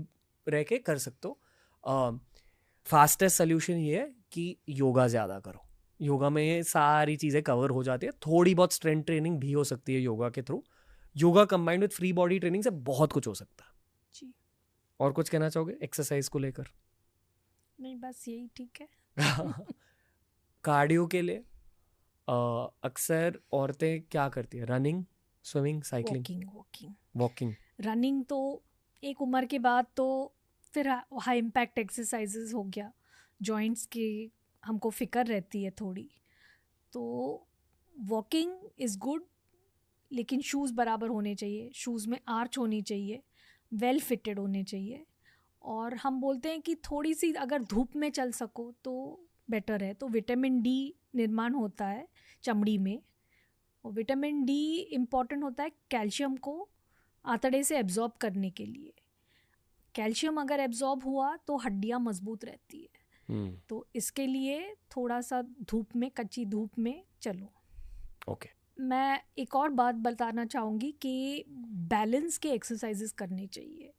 रह के कर सकते हो। फास्टेस्ट सोल्यूशन ये है कि योगा ज़्यादा करो। योगा में ये सारी चीज़ें कवर हो जाती है। थोड़ी बहुत स्ट्रेंथ ट्रेनिंग भी हो सकती है योगा के through. Yoga combined with free body training से बहुत कुछ हो सकता है जी। और कुछ कहना चाहोगे एक्सरसाइज को लेकर? नहीं, बस यही ठीक है। कार्डियो के लिए अक्सर औरतें क्या करती है? Running, swimming, cycling, walking. Running तो एक उम्र के बाद तो फिर हाई इम्पैक्ट एक्सरसाइजेस हो गया, जॉइंट्स की हमको फिक्र रहती है थोड़ी, तो वॉकिंग इज़ गुड, लेकिन शूज़ बराबर होने चाहिए, शूज़ में आर्च होनी चाहिए, वेल फिटेड होने चाहिए। और हम बोलते हैं कि थोड़ी सी अगर धूप में चल सको तो बेटर है। तो विटामिन डी निर्माण होता है चमड़ी में, और विटामिन डी इम्पॉर्टेंट होता है कैल्शियम को आंतड़े से एब्जॉर्ब करने के लिए। कैल्शियम अगर एब्जॉर्ब हुआ तो हड्डियाँ मजबूत रहती है। तो इसके लिए थोड़ा सा धूप में, कच्ची धूप में चलो। ओके। मैं एक और बात बताना चाहूँगी कि बैलेंस के एक्सरसाइजेस करने चाहिए।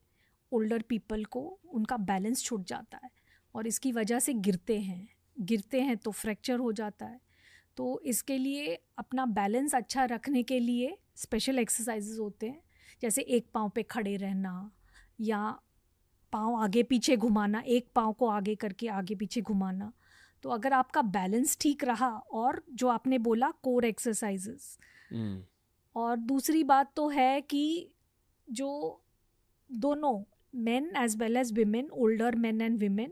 ओल्डर पीपल को उनका बैलेंस छूट जाता है और इसकी वजह से गिरते हैं तो फ्रैक्चर हो जाता है। तो इसके लिए अपना बैलेंस अच्छा रखने के लिए स्पेशल एक्सरसाइजेस होते हैं, जैसे एक पाँव पे खड़े रहना या पाँव आगे पीछे घुमाना, एक पाँव को आगे करके आगे पीछे घुमाना। तो अगर आपका बैलेंस ठीक रहा, और जो आपने बोला कोर एक्सरसाइजेस, और दूसरी बात तो है कि जो दोनों men as well as women, older men and women,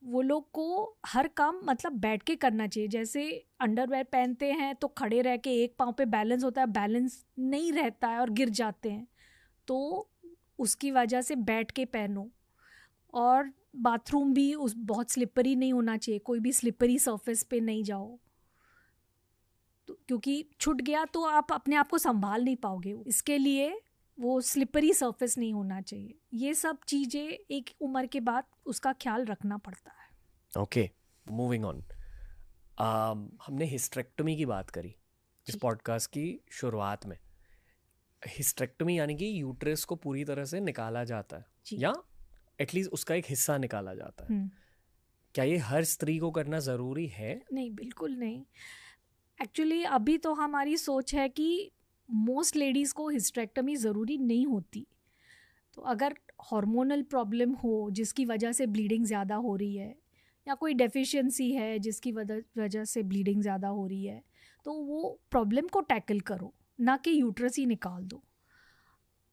वो लोग को हर काम मतलब बैठ के करना चाहिए। जैसे अंडरवेयर पहनते हैं तो खड़े रह के एक पाँव पे बैलेंस होता है, बैलेंस नहीं रहता है और गिर जाते हैं, तो उसकी वजह से बैठ के पहनो। और बाथरूम भी उस बहुत स्लिपरी नहीं होना चाहिए, कोई भी स्लिपरी सरफेस पे नहीं जाओ, तो क्योंकि छूट गया तो आप अपने आप को संभाल नहीं पाओगे। इसके लिए वो स्लिपरी सरफेस नहीं होना चाहिए। ये सब चीज़ें एक उम्र के बाद उसका ख्याल रखना पड़ता है। Okay, moving on. हमने हिस्टेरेक्टोमी की बात करी इस पॉडकास्ट की शुरुआत में। हिस्टेरेक्टोमी यानी कि यूट्रस को पूरी तरह से निकाला जाता है, या एटलीस्ट उसका एक हिस्सा निकाला जाता है। क्या ये हर स्त्री को करना ज़रूरी है? नहीं, बिल्कुल नहीं। एक्चुअली अभी तो हमारी सोच है कि मोस्ट लेडीज़ को हिस्टेरेक्टोमी ज़रूरी नहीं होती। तो अगर हार्मोनल प्रॉब्लम हो जिसकी वजह से ब्लीडिंग ज़्यादा हो रही है, या कोई डेफिशिएंसी है जिसकी वजह से ब्लीडिंग ज़्यादा हो रही है, तो वो प्रॉब्लम को टैकल करो, ना कि यूट्रस ही निकाल दो।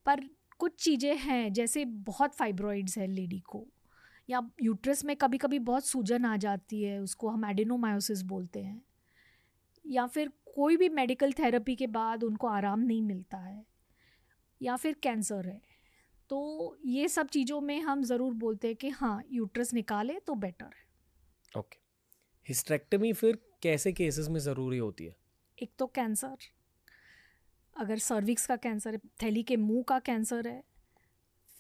पर कुछ चीज़ें हैं, जैसे बहुत फाइब्रॉइड्स है लेडी को, या यूट्रस में कभी कभी बहुत सूजन आ जाती है, उसको हम एडेनोमायोसिस बोलते हैं, या फिर कोई भी मेडिकल थेरेपी के बाद उनको आराम नहीं मिलता है, या फिर कैंसर है, तो ये सब चीज़ों में हम ज़रूर बोलते हैं कि हाँ, यूट्रस निकाले तो बेटर है। ओके। हिस्टेरेक्टोमी फिर कैसे केसेस में ज़रूरी होती है? एक तो कैंसर, अगर सर्विक्स का कैंसर है, थैली के मुंह का कैंसर है,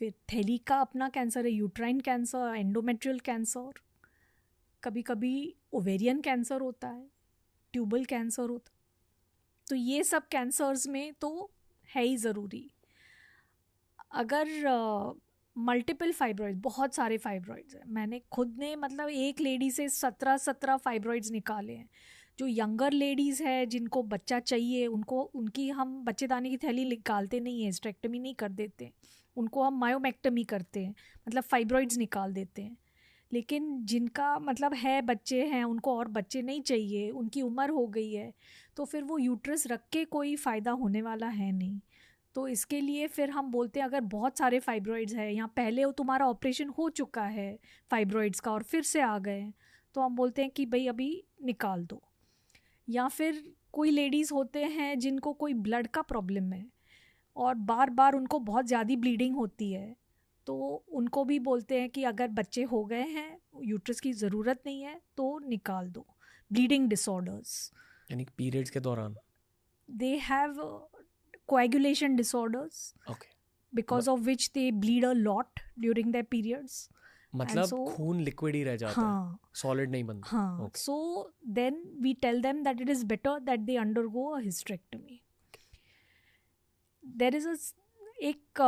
फिर थैली का अपना कैंसर है, यूट्राइन कैंसर, एंडोमेट्रियल कैंसर, कभी कभी ओवेरियन कैंसर होता है, ट्यूबल कैंसर होता है। तो ये सब कैंसर्स में तो है ही ज़रूरी। अगर मल्टीपल फाइब्रॉइड्स, बहुत सारे फाइब्रॉइड्स हैं, मैंने खुद ने मतलब एक लेडी से 17 फाइब्रॉइड्स निकाले हैं। जो यंगर लेडीज़ है जिनको बच्चा चाहिए, उनकी हम बच्चेदानी की थैली निकालते नहीं हैं, हिस्टेरेक्टमी नहीं कर देते, उनको हम मायोमेक्टमी करते हैं, मतलब फाइब्रॉइड्स निकाल देते हैं। लेकिन जिनका मतलब है बच्चे हैं, उनको और बच्चे नहीं चाहिए, उनकी उम्र हो गई है, तो फिर वो यूट्रस रख के कोई फ़ायदा होने वाला है नहीं। तो इसके लिए फिर हम बोलते हैं अगर बहुत सारे फाइब्रॉइड्स है या पहले वो तुम्हारा ऑपरेशन हो चुका है फाइब्रॉइड्स का और फिर से आ गए हैं, तो हम बोलते हैं कि भाई अभी निकाल दो। या फिर कोई लेडीज़ होते हैं जिनको कोई ब्लड का प्रॉब्लम है और बार बार उनको बहुत ज़्यादा ब्लीडिंग होती है, तो उनको भी बोलते हैं कि अगर बच्चे हो गए हैं, यूट्रस की ज़रूरत नहीं है, तो निकाल दो। ब्लीडिंग डिसऑर्डर्स, यानी पीरियड्स के दौरान they have coagulation disorders, okay, because of which they bleed a lot during their periods. मतलब so- खून लिक्विड ही रह जाता है, हाँ सॉलिड नहीं बनता। हाँ, Okay. so then we tell them that it is better that they undergo a hysterectomy. There is एक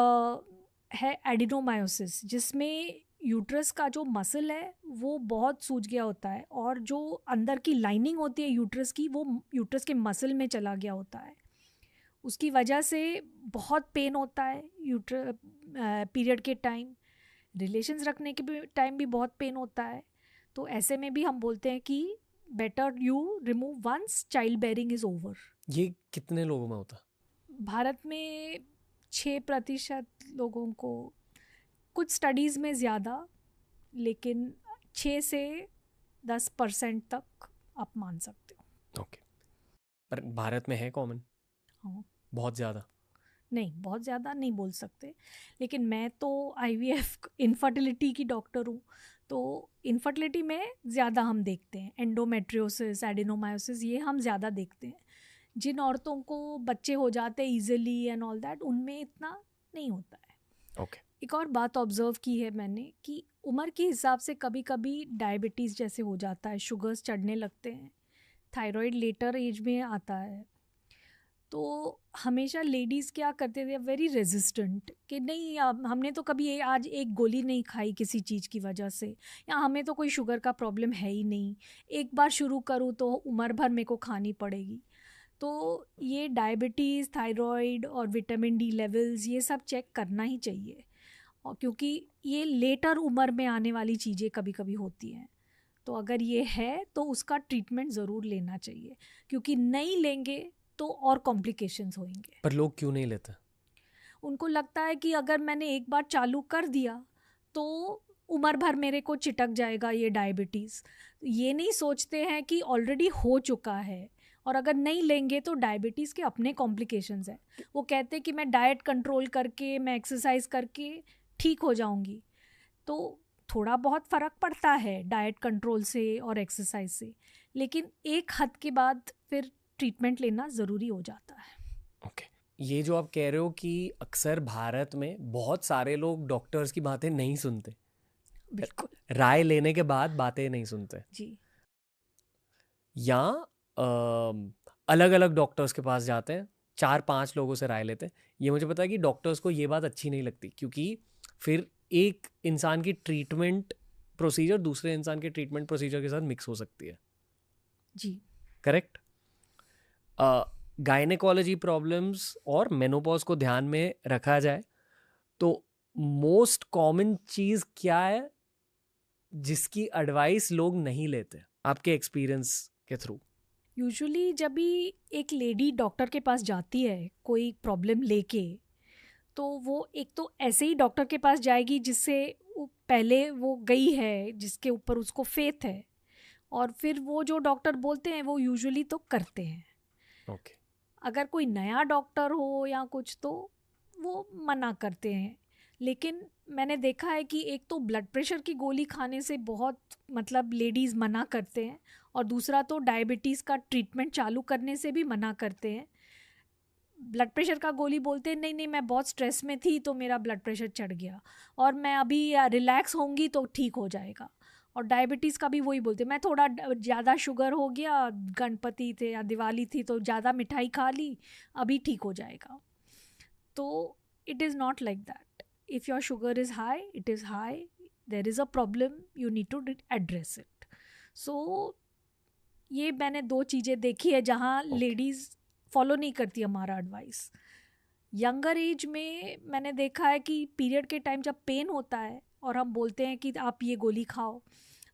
है एडिनोमायोसिस, जिसमें यूट्रस का जो मसल है वो बहुत सूज गया होता है और जो अंदर की लाइनिंग होती है यूट्रस की, वो यूट्रस के मसल में चला गया होता है। उसकी वजह से बहुत पेन होता है पीरियड के टाइम, रिलेशंस रखने के टाइम भी बहुत पेन होता है। तो ऐसे में भी हम बोलते हैं कि better you remove once child bearing is over. ये कितने लोगों में होता है? भारत में 6% लोगों को, कुछ स्टडीज़ में ज़्यादा, लेकिन 6 से 10% तक आप मान सकते हो। ओके, पर भारत में है कॉमन? हाँ, बहुत ज़्यादा नहीं, बहुत ज़्यादा नहीं बोल सकते, लेकिन मैं तो IVF इनफर्टिलिटी की डॉक्टर हूँ, तो इनफर्टिलिटी में ज़्यादा हम देखते हैं, एंडोमेट्रियोसिस, एडिनोमायोसिस, ये हम ज़्यादा देखते हैं। जिन औरतों को बच्चे हो जाते हैं ईजिली एंड ऑल दैट, उनमें इतना नहीं होता है। ओके। एक और बात ऑब्जर्व की है मैंने कि उम्र के हिसाब से कभी कभी डायबिटीज़ जैसे हो जाता है, शुगर्स चढ़ने लगते हैं, थायराइड लेटर एज में आता है। तो हमेशा लेडीज़ क्या करते थे, वेरी रेजिस्टेंट, कि नहीं हमने तो कभी आज एक गोली नहीं खाई किसी चीज़ की वजह से, या हमें तो कोई शुगर का प्रॉब्लम है ही नहीं, एक बार शुरू करूँ तो उम्र भर मेरे को खानी पड़ेगी। तो ये डायबिटीज़, थायराइड और विटामिन डी लेवल्स, ये सब चेक करना ही चाहिए, और क्योंकि ये लेटर उम्र में आने वाली चीज़ें कभी कभी होती हैं। तो अगर ये है तो उसका ट्रीटमेंट ज़रूर लेना चाहिए, क्योंकि नहीं लेंगे तो और कॉम्प्लिकेशंस होंगे। पर लोग क्यों नहीं लेते? उनको लगता है कि अगर मैंने एक बार चालू कर दिया तो उम्र भर मेरे को चिटक जाएगा ये डायबिटीज़। ये नहीं सोचते हैं कि ऑलरेडी हो चुका है, और अगर नहीं लेंगे तो डायबिटीज़ के अपने कॉम्प्लिकेशंस हैं। वो कहते हैं कि मैं डाइट कंट्रोल करके, मैं एक्सरसाइज करके ठीक हो जाऊंगी, तो थोड़ा बहुत फ़र्क पड़ता है डाइट कंट्रोल से और एक्सरसाइज से, लेकिन एक हद के बाद फिर ट्रीटमेंट लेना ज़रूरी हो जाता है। ओके, ये जो आप कह रहे हो कि अक्सर भारत में बहुत सारे लोग डॉक्टर्स की बातें नहीं सुनते, बिल्कुल राय लेने के बाद बातें नहीं सुनते, जी, या अलग अलग डॉक्टर्स के पास जाते हैं, 4-5 लोगों से राय लेते हैं। ये मुझे पता है कि डॉक्टर्स को ये बात अच्छी नहीं लगती, क्योंकि फिर एक इंसान की ट्रीटमेंट प्रोसीजर दूसरे इंसान के ट्रीटमेंट प्रोसीजर के साथ मिक्स हो सकती है। जी, करेक्ट? गायनेकोलॉजी प्रॉब्लम्स और मेनोपॉज को ध्यान में रखा जाए तो मोस्ट कॉमन चीज़ क्या है जिसकी एडवाइस लोग नहीं लेते आपके एक्सपीरियंस के थ्रू? यूजुअली जब भी एक लेडी डॉक्टर के पास जाती है कोई प्रॉब्लम लेके, तो वो एक तो ऐसे ही डॉक्टर के पास जाएगी जिससे पहले वो गई है, जिसके ऊपर उसको फेथ है, और फिर वो जो डॉक्टर बोलते हैं वो यूजुअली तो करते हैं। ओके। अगर कोई नया डॉक्टर हो या कुछ तो वो मना करते हैं। लेकिन मैंने देखा है कि एक तो ब्लड प्रेशर की गोली खाने से बहुत मतलब लेडीज़ मना करते हैं, और दूसरा तो डायबिटीज़ का ट्रीटमेंट चालू करने से भी मना करते हैं। ब्लड प्रेशर का गोली बोलते हैं, नहीं नहीं मैं बहुत स्ट्रेस में थी तो मेरा ब्लड प्रेशर चढ़ गया और मैं अभी रिलैक्स होंगी तो ठीक हो जाएगा। और डायबिटीज़ का भी वही बोलते हैं, मैं थोड़ा ज़्यादा शुगर हो गया, गणपति थे या दिवाली थी तो ज़्यादा मिठाई खा ली, अभी ठीक हो जाएगा। तो it is not like that. If your sugar is high, it is high, there is a problem, you need to address it. So ये मैंने 2 चीज़ें देखी है जहाँ लेडीज़ फॉलो नहीं करती हमारा एडवाइस। यंगर एज में मैंने देखा है कि पीरियड के टाइम जब पेन होता है और हम बोलते हैं कि आप ये गोली खाओ,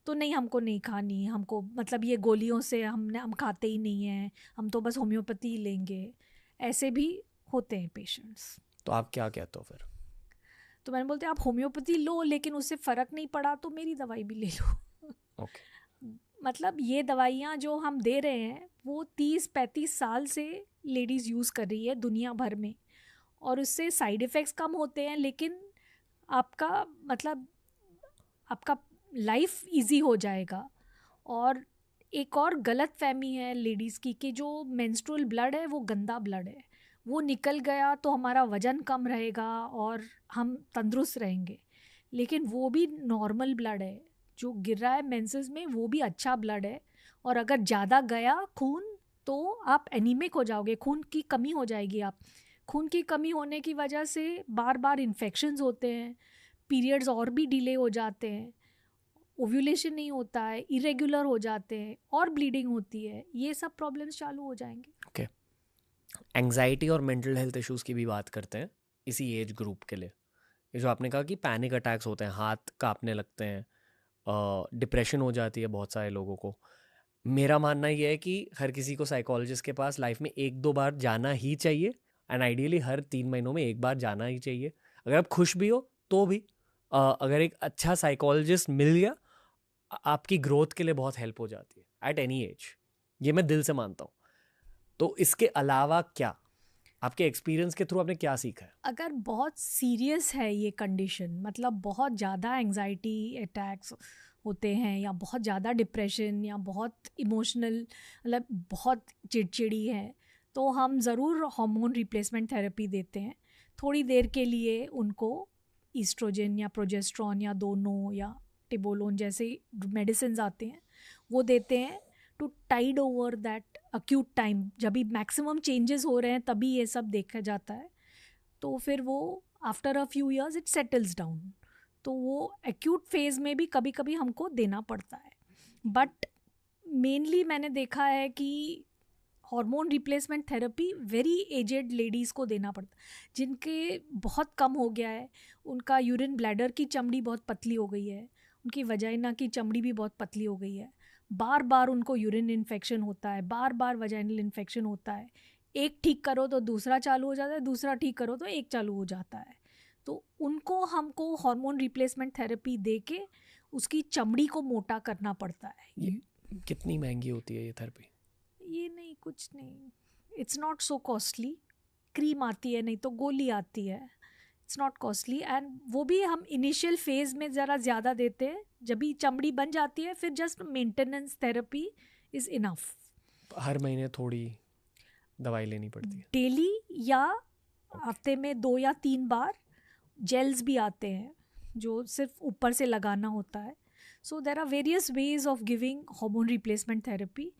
तो नहीं हमको नहीं खानी, हमको मतलब ये गोलियों से हम खाते ही नहीं हैं, हम तो बस होम्योपैथी ही लेंगे, ऐसे भी होते हैं पेशेंट्स। तो आप क्या कहते हो फिर? तो मैंने बोलते आप होम्योपैथी लो, लेकिन उससे फ़र्क नहीं पड़ा तो मेरी दवाई भी ले लो। ओके। मतलब ये दवाइयाँ जो हम दे रहे हैं वो 30-35 साल से लेडीज़ यूज़ कर रही है दुनिया भर में, और उससे साइड इफ़ेक्ट्स कम होते हैं, लेकिन आपका मतलब आपका लाइफ इजी हो जाएगा। और एक और गलत फहमी है लेडीज़ की कि जो मेंस्ट्रुअल ब्लड है वो गंदा ब्लड है, वो निकल गया तो हमारा वज़न कम रहेगा और हम तंदुरुस्त रहेंगे, लेकिन वो भी नॉर्मल ब्लड है। जो गिर रहा है मेंसेस में वो भी अच्छा ब्लड है, और अगर ज़्यादा गया खून तो आप एनीमिक हो जाओगे, खून की कमी हो जाएगी। आप खून की कमी होने की वजह से बार बार इन्फेक्शंस होते हैं, पीरियड्स और भी डिले हो जाते हैं, ओव्यूलेशन नहीं होता है, इरेगुलर हो जाते हैं और ब्लीडिंग होती है, ये सब प्रॉब्लम्स चालू हो जाएंगे। ओके। एंग्जाइटी और मेंटल हेल्थ इश्यूज़ की भी बात करते हैं इसी एज ग्रुप के लिए। ये जो आपने कहा कि पैनिक अटैक्स होते हैं, हाथ कांपने लगते हैं, डिप्रेशन हो जाती है बहुत सारे लोगों को। मेरा मानना ये है कि हर किसी को साइकोलॉजिस्ट के पास लाइफ में 1-2 बार जाना ही चाहिए, एंड आइडियली हर 3 महीनों में 1 बार जाना ही चाहिए। अगर आप खुश भी हो तो भी अगर एक अच्छा साइकोलॉजिस्ट मिल गया, आपकी ग्रोथ के लिए बहुत हेल्प हो जाती है एट एनी एज। ये मैं दिल से मानता हूँ। तो इसके अलावा क्या आपके एक्सपीरियंस के थ्रू आपने क्या सीखा है? अगर बहुत सीरियस है ये कंडीशन, मतलब बहुत ज़्यादा एंग्जाइटी अटैक्स होते हैं या बहुत ज़्यादा डिप्रेशन या बहुत इमोशनल, मतलब बहुत चिड़चिड़ी है, तो हम ज़रूर हार्मोन रिप्लेसमेंट थेरेपी देते हैं। थोड़ी देर के लिए उनको ईस्ट्रोजन या प्रोजेस्ट्रॉन या दोनों या टिबोलोन जैसे मेडिसिन आते हैं वो देते हैं, to tide over that acute time, जब भी मैक्सिमम चेंजेस हो रहे हैं तभी ये सब देखा जाता है। तो फिर वो after a few years it settles down. तो वो एक्यूट फेज़ में भी कभी कभी हमको देना पड़ता है, बट मेनली मैंने देखा है कि hormone replacement therapy very aged ladies को देना पड़ता है, जिनके बहुत कम हो गया है, उनका यूरिन ब्लैडर की चमड़ी बहुत पतली हो गई है, उनकी वजाइना की चमड़ी भी बहुत पतली हो गई है, बार बार उनको यूरिन इन्फेक्शन होता है, बार बार वजाइनल इन्फेक्शन होता है, एक ठीक करो तो दूसरा चालू हो जाता है, दूसरा ठीक करो तो एक चालू हो जाता है। तो उनको हमको हार्मोन रिप्लेसमेंट थेरेपी दे के उसकी चमड़ी को मोटा करना पड़ता है। ये कितनी महंगी होती है ये थेरेपी? ये नहीं, कुछ नहीं, it's not so costly. Cream आती है, नहीं तो गोली आती है, इट्स नॉट कॉस्टली। एंड वो भी हम इनिशियल फेज़ में ज़रा ज़्यादा देते हैं, जब भी चमड़ी बन जाती है फिर just maintenance therapy is enough. हर महीने थोड़ी दवाई लेनी पड़ती है? डेली या हफ्ते में 2 या 3 बार। जेल्स भी आते हैं जो सिर्फ ऊपर से लगाना होता है। So there are various ways of giving hormone replacement therapy,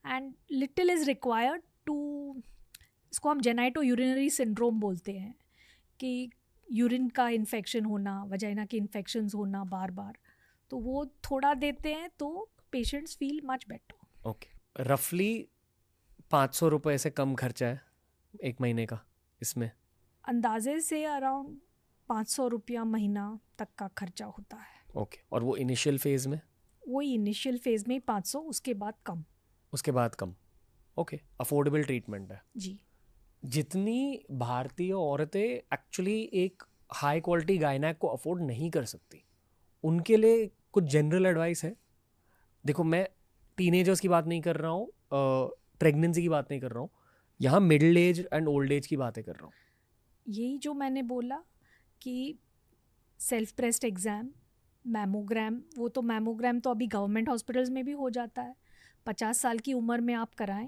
and little is required to, इसको हम जेनाइटो यूरिनरी सिंड्रोम बोलते हैं, कि यूरिन का इन्फेक्शन होना, वजाइना के इन्फेक्शंस होना बार बार, तो वो थोड़ा देते हैं तो patients feel much better. Okay. रफली 500 रुपये से कम खर्चा है एक महीने का इसमें? अंदाजे से अराउंड 500 रुपया महीना तक का खर्चा होता है। ओके। और वो इनिशियल फेज़ में? वही इनिशियल फेज़ में 500, उसके बाद कम। उसके बाद कम। ओके। अफोर्डेबल ट्रीटमेंट है जी। जितनी भारतीय औरतें एक्चुअली एक हाई क्वालिटी गायनेक को अफोर्ड नहीं कर सकती, उनके लिए कुछ जनरल एडवाइस है? देखो, मैं टीनेजर्स की बात नहीं कर रहा हूँ, प्रेगनेंसी की बात नहीं कर रहा हूँ, यहाँ middle age and old age की बातें कर रहा हूँ। यही जो मैंने बोला कि सेल्फ ब्रेस्ट एग्ज़ाम, मैमोग्राम, वो तो मैमोग्राम तो अभी गवर्नमेंट हॉस्पिटल्स में भी हो जाता है, 50 साल की उम्र में आप कराएं।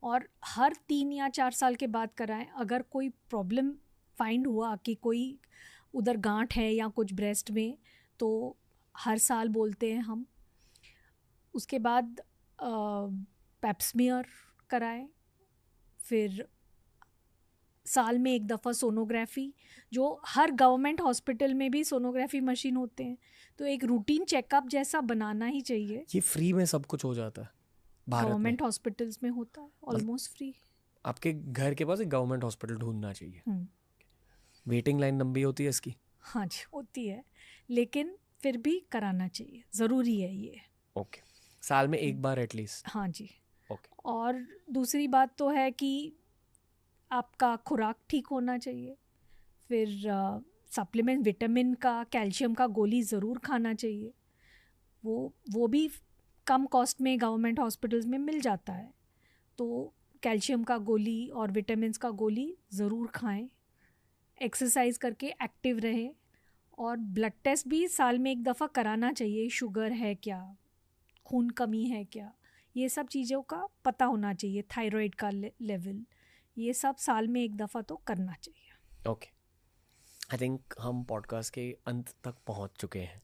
और हर 3 या 4 साल के बाद कराएं। अगर कोई प्रॉब्लम फाइंड हुआ कि कोई उधर गांठ है या कुछ ब्रेस्ट में, तो हर साल बोलते हैं हम। उसके बाद पेप्समियर कराएं। फिर साल में एक दफ़ा सोनोग्राफी, जो हर गवर्नमेंट हॉस्पिटल में भी सोनोग्राफी मशीन होते हैं, तो एक रूटीन चेकअप जैसा बनाना ही चाहिए। ये फ्री में सब कुछ हो जाता है भारत में? गवर्नमेंट हॉस्पिटल्स में होता है, ऑलमोस्ट फ्री। आपके घर के पास एक गवर्नमेंट हॉस्पिटल ढूंढना चाहिए। हम्म, वेटिंग लाइन लंबी होती है इसकी? हाँ जी होती है, लेकिन फिर भी कराना चाहिए, ज़रूरी है ये। ओके, साल में एक बार एटलीस्ट? हाँ जी। ओके। और दूसरी बात तो है कि आपका खुराक ठीक होना चाहिए। फिर सप्लीमेंट, विटामिन का, कैल्शियम का गोली ज़रूर खाना चाहिए। वो भी कम कॉस्ट में गवर्नमेंट हॉस्पिटल्स में मिल जाता है। तो कैल्शियम का गोली और विटामिन्स का गोली ज़रूर खाएं। एक्सरसाइज करके एक्टिव रहें। और ब्लड टेस्ट भी साल में एक दफ़ा कराना चाहिए। शुगर है क्या, खून कमी है क्या, ये सब चीज़ों का पता होना चाहिए। थायराइड का लेवल, ये सब साल में एक दफ़ा तो करना चाहिए। ओके, आई थिंक हम पॉडकास्ट के अंत तक पहुंच चुके हैं।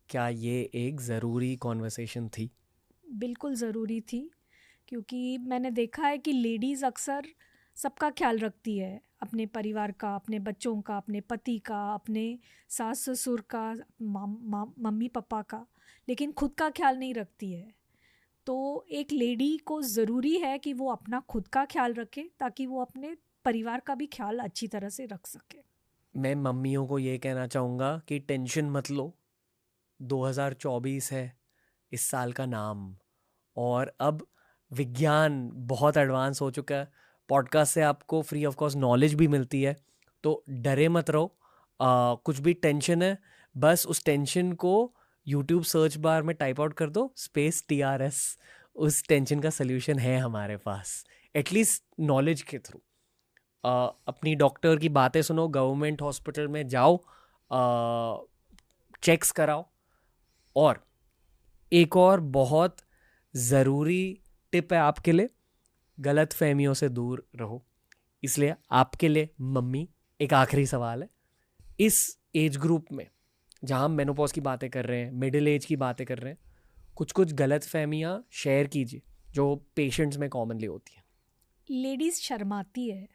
क्या ये एक ज़रूरी कॉन्वर्सेशन थी? बिल्कुल ज़रूरी थी, क्योंकि मैंने देखा है कि लेडीज़ अक्सर सबका ख्याल रखती है, अपने परिवार का, अपने बच्चों का, अपने पति का, अपने सास ससुर का, मम्मी पापा का, लेकिन खुद का ख्याल नहीं रखती है। तो एक लेडी को ज़रूरी है कि वो अपना खुद का ख्याल रखे, ताकि वो अपने परिवार का भी ख्याल अच्छी तरह से रख सके। मैं मम्मियों को ये कहना चाहूँगा कि टेंशन मत लो, 2024 है इस साल का नाम, और अब विज्ञान बहुत एडवांस हो चुका है। पॉडकास्ट से आपको फ्री ऑफ कॉस्ट नॉलेज भी मिलती है, तो डरे मत रहो। कुछ भी टेंशन है, बस उस टेंशन को यूट्यूब सर्च बार में टाइप आउट कर दो, स्पेस TRS। उस टेंशन का सल्यूशन है हमारे पास, एटलीस्ट नॉलेज के थ्रू। अपनी डॉक्टर की बातें सुनो, गवर्नमेंट हॉस्पिटल में जाओ, चेक्स कराओ। और एक और बहुत ज़रूरी टिप है आपके लिए, गलत फहमियों से दूर रहो। इसलिए आपके लिए मम्मी, एक आखिरी सवाल है। इस एज ग्रुप में जहाँ हम मेनोपॉज की बातें कर रहे हैं, मिडिल एज की बातें कर रहे हैं, कुछ कुछ गलत फहमियाँ शेयर कीजिए जो पेशेंट्स में कॉमनली होती हैं। लेडीज़ शर्माती है,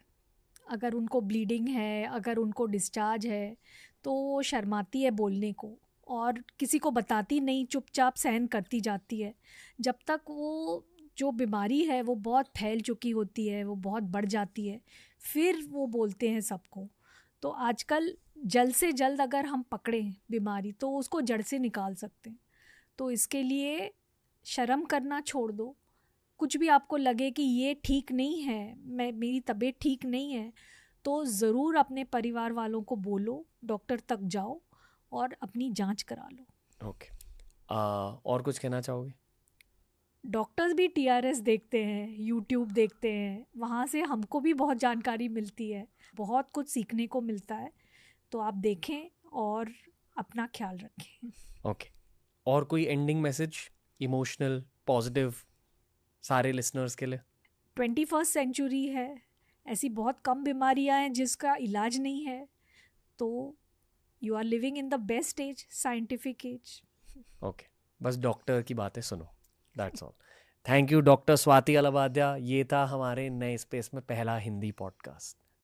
अगर उनको ब्लीडिंग है, अगर उनको डिस्चार्ज है, तो वो शर्माती है बोलने को, और किसी को बताती नहीं, चुपचाप सहन करती जाती है। जब तक वो जो बीमारी है वो बहुत फैल चुकी होती है, वो बहुत बढ़ जाती है, फिर वो बोलते हैं सबको। तो आजकल जल्द से जल्द अगर हम पकड़ें बीमारी, तो उसको जड़ से निकाल सकते हैं। तो इसके लिए शर्म करना छोड़ दो। कुछ भी आपको लगे कि ये ठीक नहीं है, मेरी तबीयत ठीक नहीं है, तो ज़रूर अपने परिवार वालों को बोलो, डॉक्टर तक जाओ और अपनी जांच करा लो। ओके, और कुछ कहना चाहोगे? डॉक्टर्स भी TRS देखते हैं, यूट्यूब देखते हैं, वहाँ से हमको भी बहुत जानकारी मिलती है, बहुत कुछ सीखने को मिलता है। तो आप देखें और अपना ख्याल रखें। ओके, और कोई एंडिंग मैसेज, इमोशनल, पॉजिटिव, सारे लिसनर्स के लिए? 21st सेंचुरी है, ऐसी बहुत कम बीमारियां हैं जिसका इलाज नहीं है। तो you are living in the best age, scientific age. Okay, बस डॉक्टर की बातें सुनो, that's all. Thank you doctor Swati Alawadiya. ये था हमारे नए स्पेस में पहला हिंदी पॉडकास्ट।